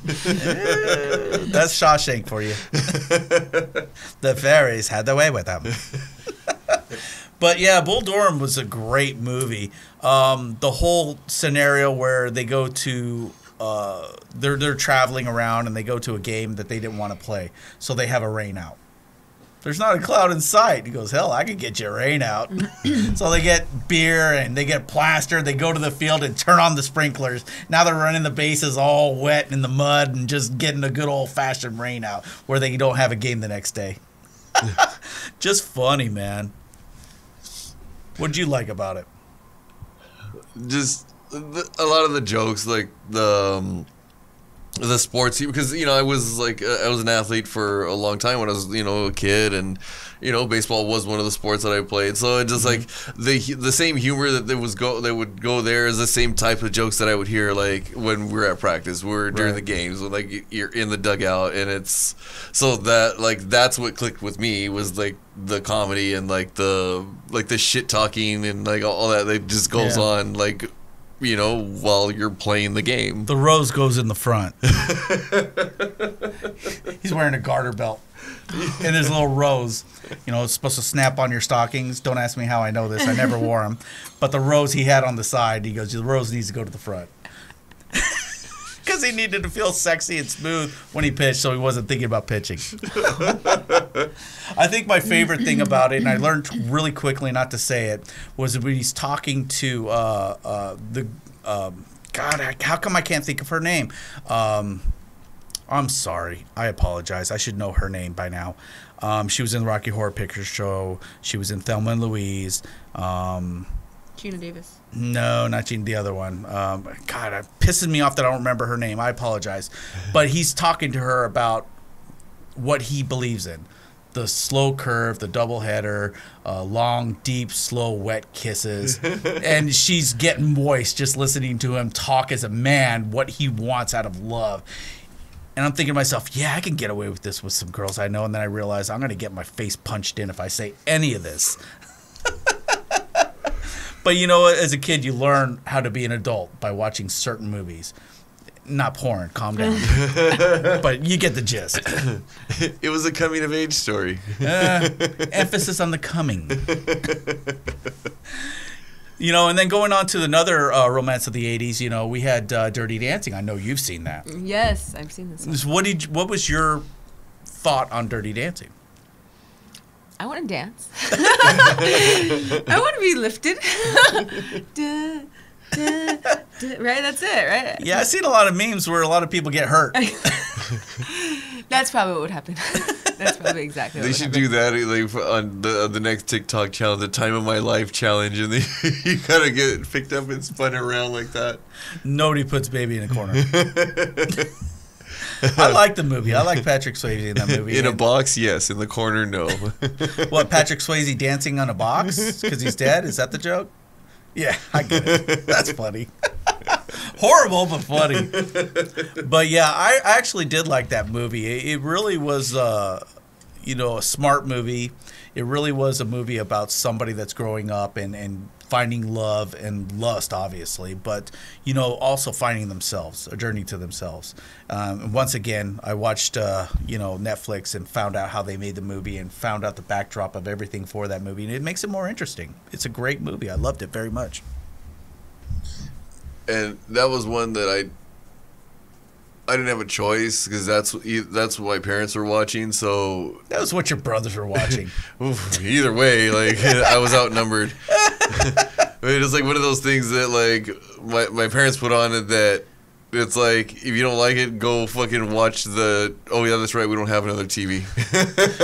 That's Shawshank for you. The fairies had their way with them. But yeah, Bull Durham was a great movie. The whole scenario where they go to they're traveling around and they go to a game that they didn't want to play, so they have a rain out. There's not a cloud in sight. He goes, hell, I could get you a rain out. So they get beer and they get plaster. They go to the field and turn on the sprinklers. Now they're running the bases all wet in the mud and just getting a good old-fashioned rain out where they don't have a game the next day. Just funny, man. What'd you like about it? Just a lot of the jokes, like the sports, because I was an athlete for a long time when I was a kid, and baseball was one of the sports that I played. So it just like the same humor that would go there is the same type of jokes that I would hear like when we're at practice, during the games, when like you're in the dugout, and it's so that like that's what clicked with me was like the comedy and like the shit talking and like all that just goes on like while you're playing the game. The rose goes in the front. He's wearing a garter belt. And his little rose, it's supposed to snap on your stockings. Don't ask me how I know this. I never wore them. But the rose he had on the side, he goes, the rose needs to go to the front. Because he needed to feel sexy and smooth when he pitched, so he wasn't thinking about pitching. I think my favorite thing about it, and I learned really quickly not to say it, was when he's talking to God, how come I can't think of her name? I'm sorry. I apologize. I should know her name by now. She was in the Rocky Horror Picture Show. She was in Thelma and Louise. Gina Davis. No, not Gina, the other one. God, it pisses me off that I don't remember her name. I apologize. But he's talking to her about what he believes in. The slow curve, the double header, long, deep, slow, wet kisses. And she's getting moist just listening to him talk as a man what he wants out of love. And I'm thinking to myself, yeah, I can get away with this with some girls I know. And then I realize I'm going to get my face punched in if I say any of this. But, as a kid, you learn how to be an adult by watching certain movies. Not porn, calm down. But you get the gist. It was a coming-of-age story. Emphasis on the coming. And then going on to another romance of the 80s, we had Dirty Dancing. I know you've seen that. Yes, I've seen this one. What was your thought on Dirty Dancing? I want to dance. I want to be lifted. Right? That's it, right? Yeah, I've seen a lot of memes where a lot of people get hurt. That's probably what would happen. That's probably exactly. They what should happened. do that like on the next TikTok challenge, the Time of My Life challenge, and you gotta get picked up and spun around like that. Nobody puts baby in a corner. I like the movie. I like Patrick Swayze in that movie. In a box, yes. In the corner, no. What, Patrick Swayze dancing on a box because he's dead? Is that the joke? Yeah, I get it. That's funny. Horrible, but funny. But yeah, I actually did like that movie. It really was, a smart movie. It really was a movie about somebody that's growing up and finding love and lust, obviously, but, also finding themselves, a journey to themselves. And once again, I watched, Netflix and found out how they made the movie and found out the backdrop of everything for that movie. And it makes it more interesting. It's a great movie. I loved it very much. And that was one that I didn't have a choice because that's what my parents were watching. So That was what your brothers were watching. either way, like I was outnumbered. It was like one of those things that like my parents put on it that it's like if you don't like it, go fucking watch the. Oh yeah, that's right. We don't have another TV.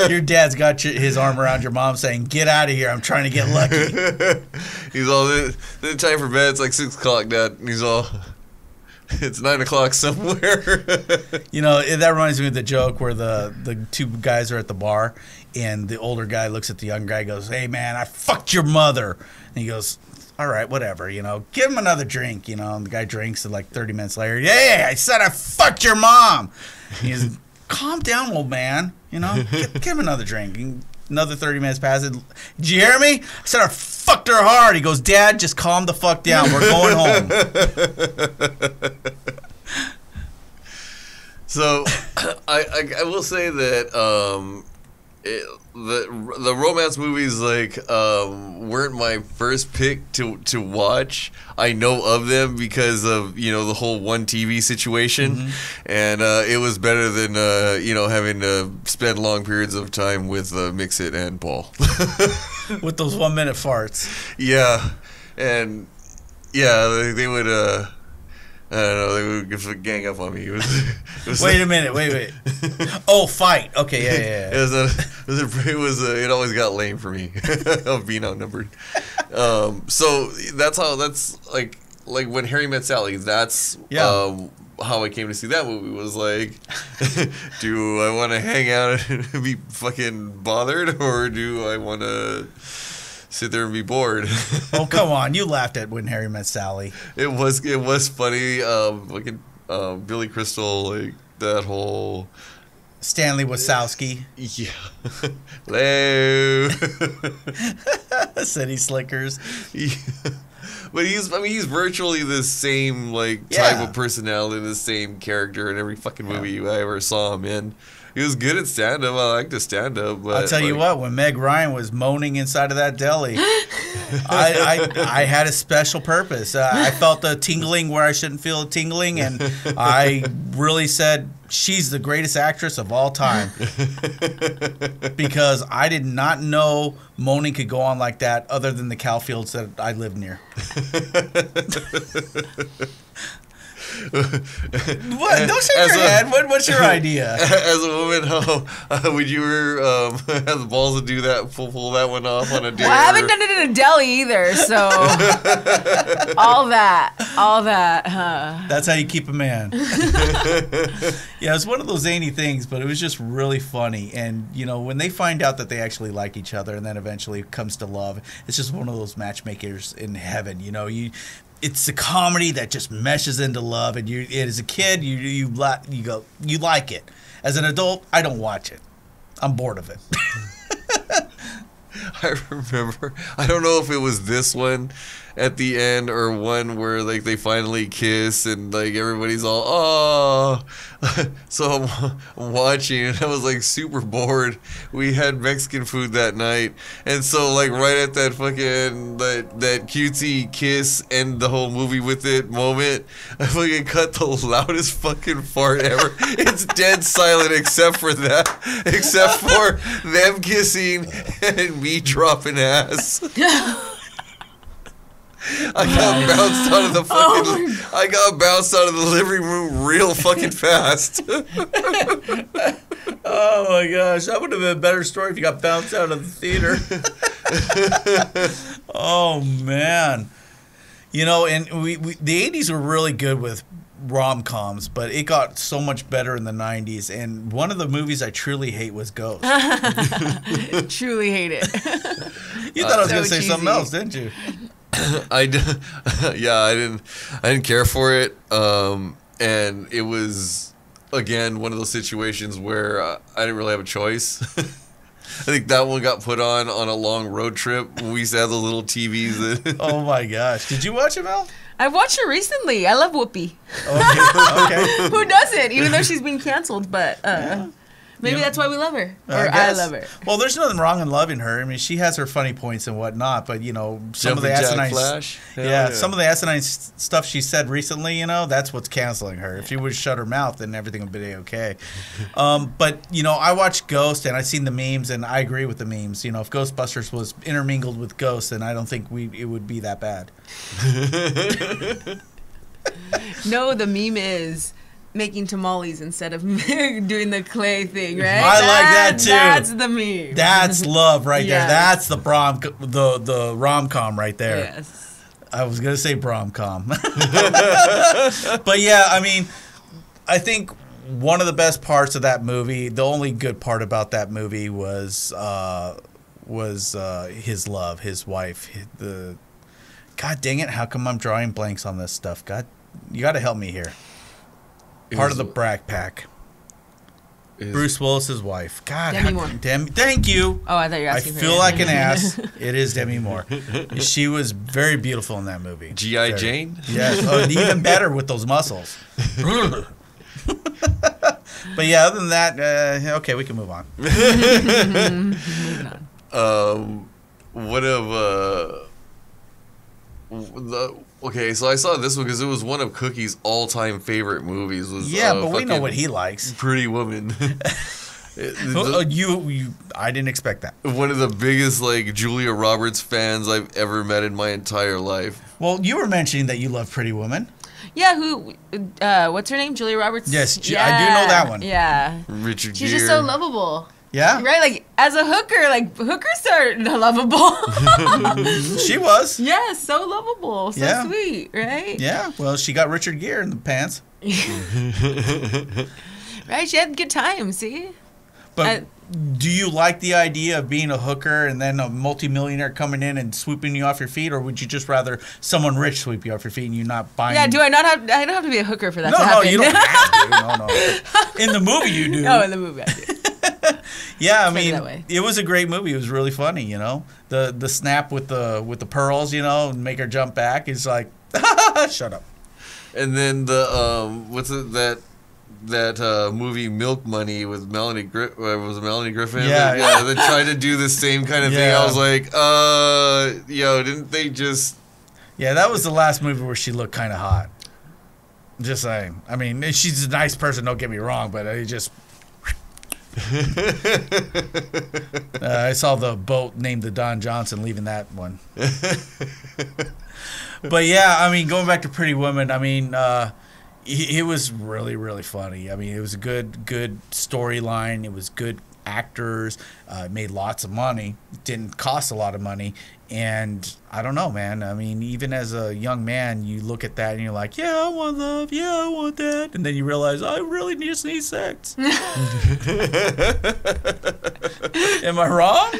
Your dad's got his arm around your mom saying, "Get out of here! I'm trying to get lucky." He's all the time for bed. It's like 6 o'clock, Dad. And he's all. It's 9 o'clock somewhere. That reminds me of the joke where the two guys are at the bar, and the older guy looks at the young guy and goes, "Hey, man, I fucked your mother." And he goes, "All right, whatever, give him another drink." And the guy drinks, and like 30 minutes later, "Yeah, I said I fucked your mom." And he's, "Calm down, old man. Give him another drink." And another 30 minutes passes. "Did you hear me? I said I fucked her hard." He goes, "Dad, just calm the fuck down. We're going home." So, I will say that the romance movies weren't my first pick to watch. I know of them because of the whole one TV situation, and it was better than having to spend long periods of time with Mix-It and Paul. With those 1 minute farts. Yeah, and they would. I don't know. They would gang up on me. It was Wait a minute. Wait. Oh, fight. Okay, yeah. It always got lame for me of being outnumbered. So that's like when Harry Met Sally. That's how I came to see that movie. Was like, do I want to hang out and be fucking bothered, or do I want to sit there and be bored? Oh, come on. You laughed at When Harry Met Sally. It was funny. Billy Crystal, like that whole Stanley Wasowski. Yeah. Hello. City Slickers. Yeah. But he's virtually the same type of personality, the same character in every fucking movie I ever saw him in. He was good at stand-up. I liked his stand-up. But I'll tell you what, when Meg Ryan was moaning inside of that deli, I had a special purpose. I felt the tingling where I shouldn't feel a tingling, and I really said, she's the greatest actress of all time. Because I did not know moaning could go on like that other than the cow fields that I live near. What? Don't shake your head. What's your idea? As a woman, how would you have the balls to do that? Pull that one off on a dare? Well, I haven't done it in a deli either, so all that. That's how you keep a man. Yeah, it's one of those zany things, but it was just really funny. And when they find out that they actually like each other, and then eventually comes to love, it's just one of those matchmakers in heaven. It's a comedy that just meshes into love, and as a kid, you like it. As an adult, I don't watch it. I'm bored of it. I remember. I don't know if it was this one at the end or one where they finally kiss and everybody's all oh. So I'm watching and I was super bored. We had Mexican food that night, and so right at that fucking that cutesy kiss and the whole movie with it moment, I fucking cut the loudest fucking fart ever. It's dead silent except for them kissing and me dropping ass. I got bounced out of the fucking. I got bounced out of the living room real fucking fast. Oh my gosh, that would have been a better story if you got bounced out of the theater. Oh man, and we the '80s were really good with rom-coms, but it got so much better in the '90s. And one of the movies I truly hate was Ghost. Truly hate it. You thought I was So gonna say something cheesy. else, didn't you? I didn't care for it, and it was again one of those situations where I didn't really have a choice. I think that one got put on a long road trip. We used to have those little TVs. Oh my gosh, did you watch it, Mel? I watched it recently. I love Whoopi. Okay. Who doesn't? Even though she's been canceled, but maybe that's why we love her, or I guess. love her. Well, there's nothing wrong in loving her. I mean, she has her funny points and whatnot, but some of the Jumping Jack asinine, Flash? Hell yeah, yeah. some of the asinine stuff she said recently, that's what's canceling her. If she would shut her mouth, then everything would be okay. But I watched Ghost and I seen the memes, and I agree with the memes. If Ghostbusters was intermingled with Ghost, then I don't think it would be that bad. No, the meme is making tamales instead of doing the clay thing, right? I like that too. That's the meme. That's love right there. Yes. That's the rom-com right there. Yes. I was gonna say bromcom, but yeah, I mean, I think one of the best parts of that movie, the only good part about that movie was his love, his wife. God dang it! How come I'm drawing blanks on this stuff? God, you got to help me here. Part of the Brat Pack. Bruce Willis's wife. God, Demi Moore. Thank you. Oh, I thought you were I asking for feel your like name. an ass. It is Demi Moore. She was very beautiful in that movie. G.I. Very. Jane? Yes. Oh, and even better with those muscles. But yeah, other than that, okay, we can move on. Moving on. What of okay, so I saw this one because it was one of Cookie's all-time favorite movies. Was Yeah, but we know fucking what he likes. Pretty Woman. I didn't expect that. One of the biggest Julia Roberts fans I've ever met in my entire life. Well, you were mentioning that you love Pretty Woman. Yeah, what's her name? Julia Roberts? Yes, I do know that one. Yeah. Richard She's Gere. just so lovable. Yeah, Right? Like, as a hooker, hookers are lovable. she was. Yeah, so lovable. So Yeah. sweet, right? Yeah, well, she got Richard Gere in the pants. Right? She had good times, see? But do you like the idea of being a hooker and then a multimillionaire coming in and swooping you off your feet, or would you just rather someone rich sweep you off your feet and you not buying? Yeah, I don't have to be a hooker for that No, to no, happen. you don't have to. No. In the movie, you do. No, in the movie I do. Yeah, I Say it that mean, way. it was a great movie. It was really funny, The snap with the pearls, and make her jump back is like, shut up. And then the what's it that movie Milk Money with Melanie was it Melanie Griffin? Yeah. They tried to do the same kind of thing. Yeah. I was like, didn't they just? Yeah, that was the last movie where she looked kind of hot. Just saying. I mean, she's a nice person. Don't get me wrong, but I just. I saw the boat named the Don Johnson leaving that one. But yeah, I mean, going back to Pretty Woman, I mean, it was really, really funny. I mean, it was a good storyline. It was good actors. It made lots of money. It didn't cost a lot of money. And I don't know, man. I mean, even as a young man, you look at that and you're like, yeah, I want love. Yeah, I want that. And then you realize, I really just need sex. Am I wrong?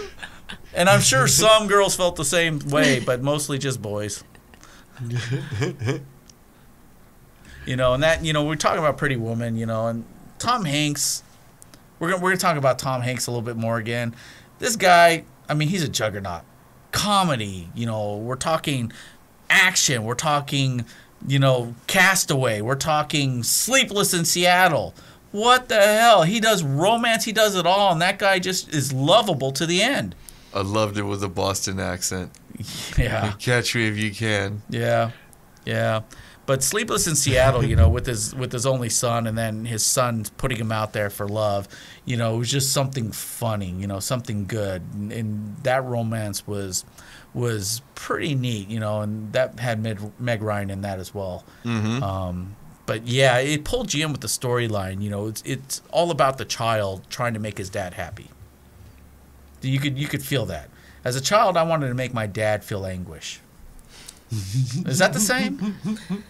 And I'm sure some girls felt the same way, but mostly just boys. And that, we're talking about Pretty Woman, and Tom Hanks. We're gonna talk about Tom Hanks a little bit more again. This guy, I mean, he's a juggernaut. Comedy, we're talking action, we're talking, Castaway, we're talking Sleepless in Seattle. What the hell? He does romance, he does it all, and that guy just is lovable to the end. I loved it with a Boston accent. Yeah. Catch me if you can. Yeah. But Sleepless in Seattle, with his only son, and then his son putting him out there for love, it was just something funny, something good, and that romance was pretty neat, and that had Meg Ryan in that as well. Mm-hmm. But yeah, it pulled you in with the storyline. You know, it's all about the child trying to make his dad happy. You could feel that. As a child, I wanted to make my dad feel anguish. Is that the same?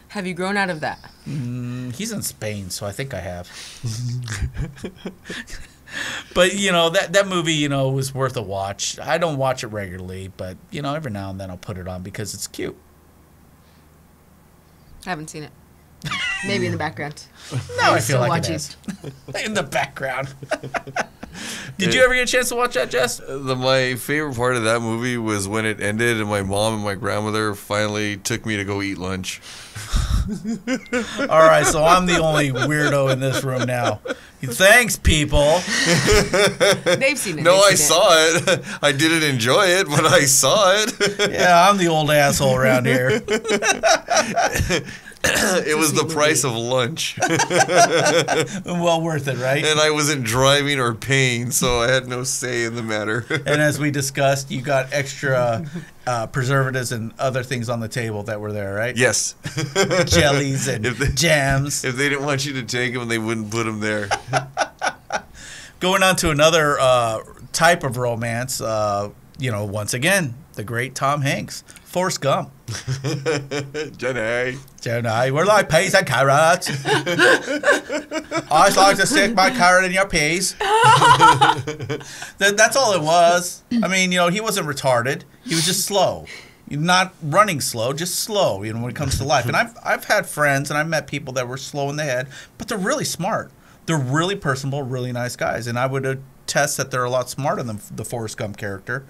Have you grown out of that? He's in Spain, so I think I have. But, you know, that movie, you know, was worth a watch. I don't watch it regularly, but, you know, every now and then I'll put it on because it's cute. I haven't seen it. Maybe in the background. Now I feel still like watching. it is. In the background. Did you ever get a chance to watch that, Jess? My favorite part of that movie was when it ended and my mom and my grandmother finally took me to go eat lunch. All right, so I'm the only weirdo in this room now. Thanks, people. They've seen it. No, I They've seen saw it. I didn't enjoy it, but I saw it. Yeah, I'm the old asshole around here. It was the price of lunch. Well worth it, right? And I wasn't driving or paying, so I had no say in the matter. And as we discussed, you got extra preservatives and other things on the table that were there, right? Yes. Jellies and jams. If they didn't want you to take them, they wouldn't put them there. Going on to another type of romance, you know, once again, the great Tom Hanks, Forrest Gump. Jenny, we're like peas and carrots. I just like to stick my carrot in your peas. That's all it was. I mean, you know, he wasn't retarded. He was just slow. Not running slow, just slow, you know, when it comes to life. And I've had friends and I've met people that were slow in the head, but they're really smart. They're really personable, really nice guys. And I would attest that they're a lot smarter than the Forrest Gump character.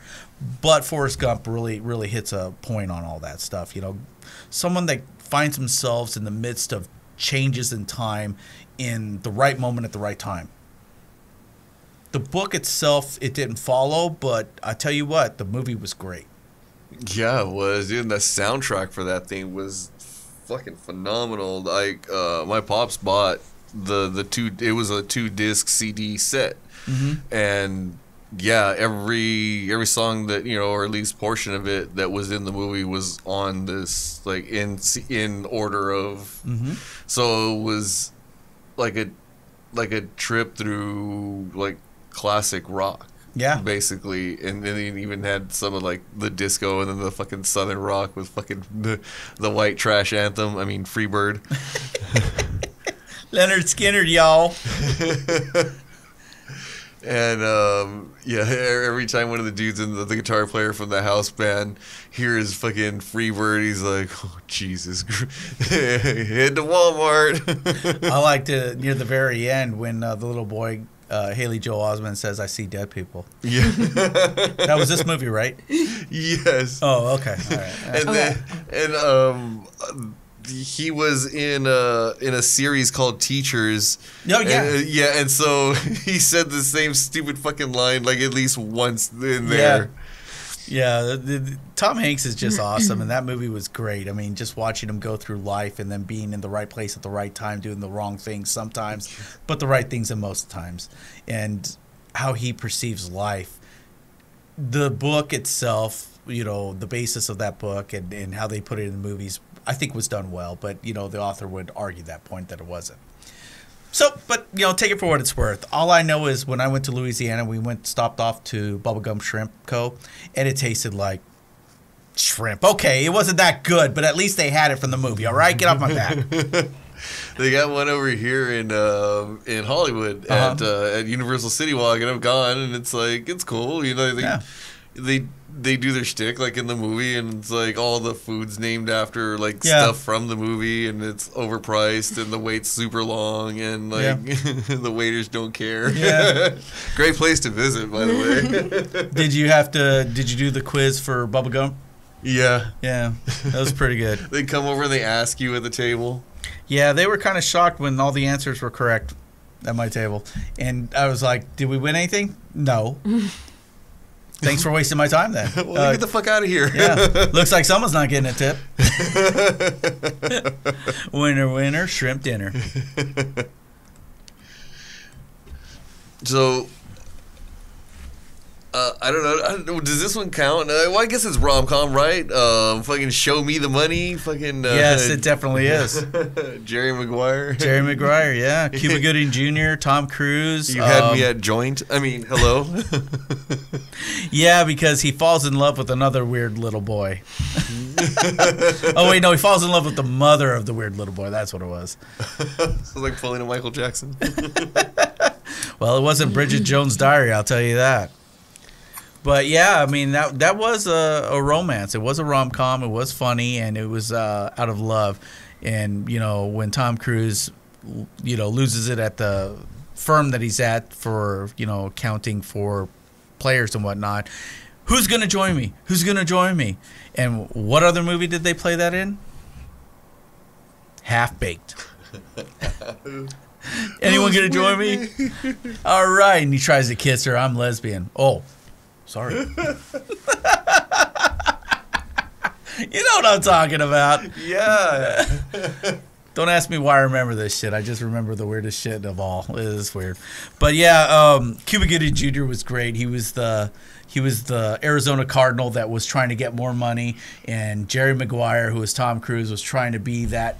But Forrest Gump really, really hits a point on all that stuff. You know, someone that finds themselves in the midst of changes in time in the right moment at the right time. The book itself, it didn't follow, but I tell you what, the movie was great. Yeah, it was. Dude, the soundtrack for that thing was fucking phenomenal. Like, my pops bought the two. It was a 2-disc CD set, and yeah, every song that, you know, or at least portion of it that was in the movie was on this, like, in order of. So it was like a trip through like classic rock. Yeah. Basically. And then it even had some of like the disco and then the fucking southern rock with fucking the white trash anthem. I mean, Freebird. Leonard Skinner, y'all. And yeah, every time one of the dudes in the guitar player from the house band hears fucking Freebird, he's like, oh, Jesus. Head to Walmart. I liked it near the very end when the little boy, Haley Joel Osment, says, I see dead people. Yeah. That was this movie, right? Yes. Oh, okay. All right. And then, he was in a series called Teachers. Oh, yeah. Yeah, and so he said the same stupid fucking line like at least once in there. Yeah, Tom Hanks is just awesome, and that movie was great. I mean, just watching him go through life and then being in the right place at the right time, doing the wrong things sometimes, but the right things in most times, and how he perceives life. The book itself, you know, the basis of that book and how they put it in the movies, I think was done well, but, you know, the author would argue that point that it wasn't. So, but, you know, take it for what it's worth. All I know is when I went to Louisiana, we stopped off to Bubblegum Shrimp Co., and it tasted like shrimp. Okay, it wasn't that good, but at least they had it from the movie, all right? Get off my back. They got one over here in Hollywood at Universal City Walk, and I've gone, and it's like, it's cool. You know, they do their shtick like in the movie, and it's like all the food's named after like stuff from the movie, and it's overpriced, and the wait's super long, and like the waiters don't care. Yeah. Great place to visit, by the way. Did you do the quiz for Bubblegum? Yeah. Yeah, that was pretty good. They come over and they ask you at the table. Yeah, they were kind of shocked when all the answers were correct at my table, and I was like, "Did we win anything? No." Thanks for wasting my time then. Well, get the fuck out of here. Yeah. Looks like someone's not getting a tip. Winner, winner, shrimp dinner. So, I don't know. Does this one count? Well, I guess it's rom-com, right? Fucking Show Me the Money. Fucking Yes, it definitely is. Jerry Maguire. Jerry Maguire, yeah. Cuba Gooding Jr., Tom Cruise. You had me at joint. I mean, hello. Yeah, because he falls in love with another weird little boy. Oh, wait, no, he falls in love with the mother of the weird little boy. That's what it was. It's like pulling a Michael Jackson. Well, it wasn't Bridget Jones' Diary, I'll tell you that. But yeah, I mean that was a romance. It was a rom-com. It was funny, and it was out of love. And when Tom Cruise, loses it at the firm that he's at for counting for players and whatnot, who's gonna join me? Who's gonna join me? And what other movie did they play that in? Half-Baked. Anyone gonna join me? All right. And he tries to kiss her. I'm lesbian. Oh. Sorry. You know what I'm talking about. Yeah. Don't ask me why I remember this shit. I just remember the weirdest shit of all. It is weird. But yeah, Cuba Gooding Jr. was great. He was the Arizona Cardinal that was trying to get more money, and Jerry Maguire, who was Tom Cruise, was trying to be that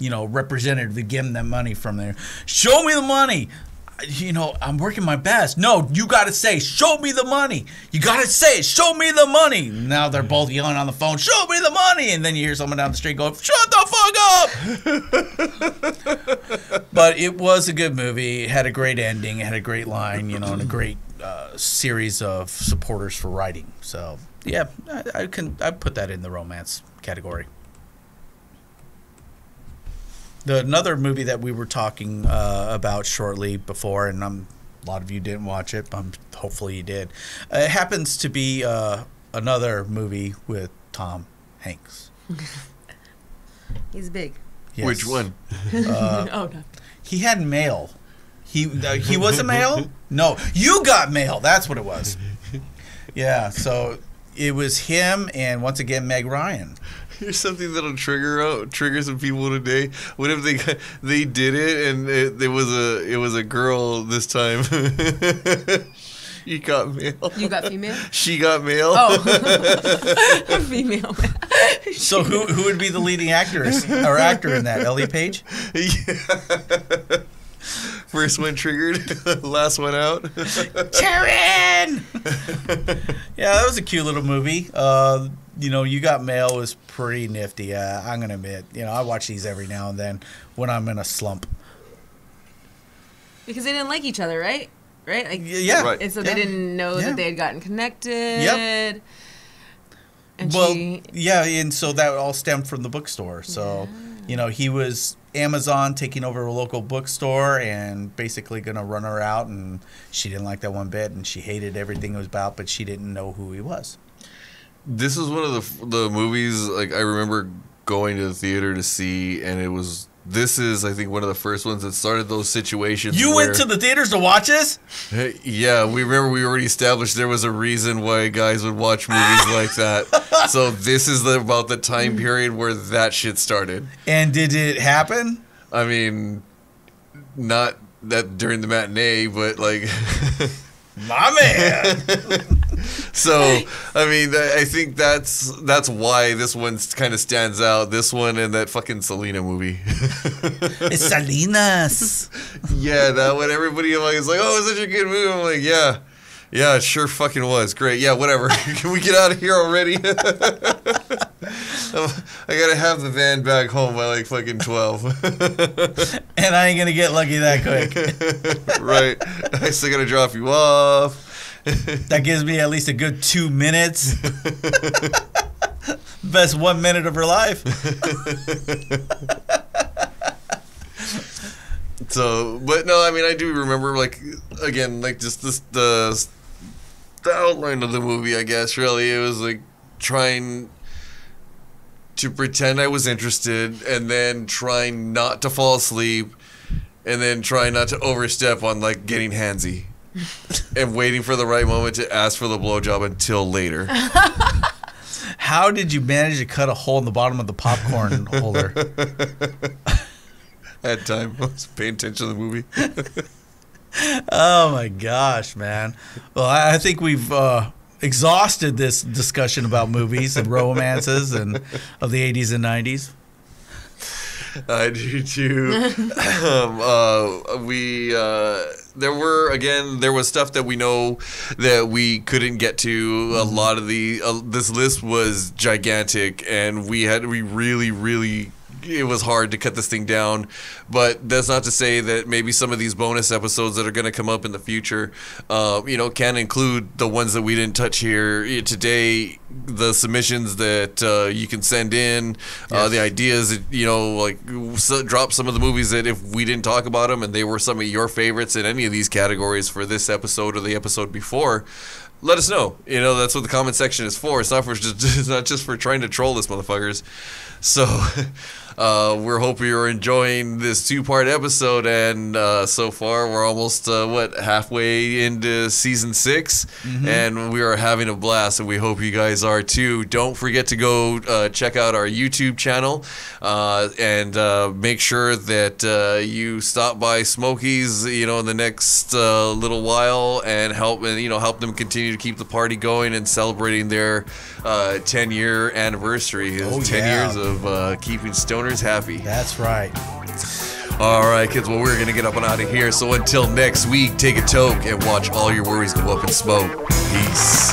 representative to give him that money from there. Show me the money. I'm working my best. No, you got to say, show me the money. You got to say, show me the money. Now they're both yelling on the phone, show me the money. And then you hear someone down the street going, shut the fuck up. But it was a good movie. It had a great ending. It had a great line, and a great series of supporters for writing. So, yeah, I put that in the romance category. Another movie that we were talking about shortly before, and a lot of you didn't watch it, hopefully you did. It happens to be another movie with Tom Hanks. He's big. Yes. Which one? Oh, no. He had mail. He was a male? No, you got mail. That's what it was. Yeah, so it was him and, once again, Meg Ryan. Here's something that'll trigger some people today. What if they did it and it was a girl this time? She got mail. You got female? She got mail. Oh, female. So who would be the leading actress or actor in that? Elliot Page? Yeah. First one triggered, last one out. Karen! Yeah, that was a cute little movie. You Got Mail was pretty nifty. I'm going to admit, I watch these every now and then when I'm in a slump. Because they didn't like each other, right? Right? Like, yeah. Right. And so they didn't know that they had gotten connected. Yep. And and so that all stemmed from the bookstore. So, he was Amazon taking over a local bookstore and basically going to run her out, and she didn't like that one bit, and she hated everything it was about, but she didn't know who he was. This is one of the movies like I remember going to the theater to see, and this is I think one of the first ones that started those situations. You went to the theaters to watch this? Yeah, we already established there was a reason why guys would watch movies like that. So this is about the time period where that shit started. And did it happen? I mean, not that during the matinee, but like my man. So, I mean, I think that's why this one kind of stands out. This one and that fucking Selena movie. It's Salinas. Yeah, that one. Everybody is like, oh, it's such a good movie. I'm like, yeah, it sure fucking was. Great. Yeah, whatever. Can we get out of here already? I gotta have the van back home by like fucking 12. And I ain't gonna get lucky that quick. Right. I still gotta drop you off. That gives me at least a good 2 minutes. Best 1 minute of her life. So, but no, I mean, I do remember, like, again, like, just the outline of the movie, I guess, really. It was, like, trying to pretend I was interested, and then trying not to fall asleep, and then trying not to overstep on, like, getting handsy. And waiting for the right moment to ask for the blowjob until later. How did you manage to cut a hole in the bottom of the popcorn holder? I had time. I was paying attention to the movie. Oh my gosh, man. Well, I think we've exhausted this discussion about movies and romances and of the 80s and 90s. I do too. There was stuff that we know that we couldn't get to. A lot of this list was gigantic, and we really. It was hard to cut this thing down, but that's not to say that maybe some of these bonus episodes that are going to come up in the future, can include the ones that we didn't touch here today. The submissions that you can send in, the ideas that, drop some of the movies that if we didn't talk about them and they were some of your favorites in any of these categories for this episode or the episode before. Let us know. That's what the comment section is for. It's not just for trying to troll this motherfuckers. So we're hoping you're enjoying this 2-part episode, and so far we're almost halfway into season 6, and we are having a blast, and we hope you guys are too. Don't forget to go check out our YouTube channel, and make sure that you stop by Smokies, in the next little while, and help them continue to keep the party going and celebrating their 10-year anniversary. 10 years of keeping stoners happy. That's right. All right, kids. Well, we're going to get up and out of here. So until next week, take a toke and watch all your worries go up in smoke. Peace.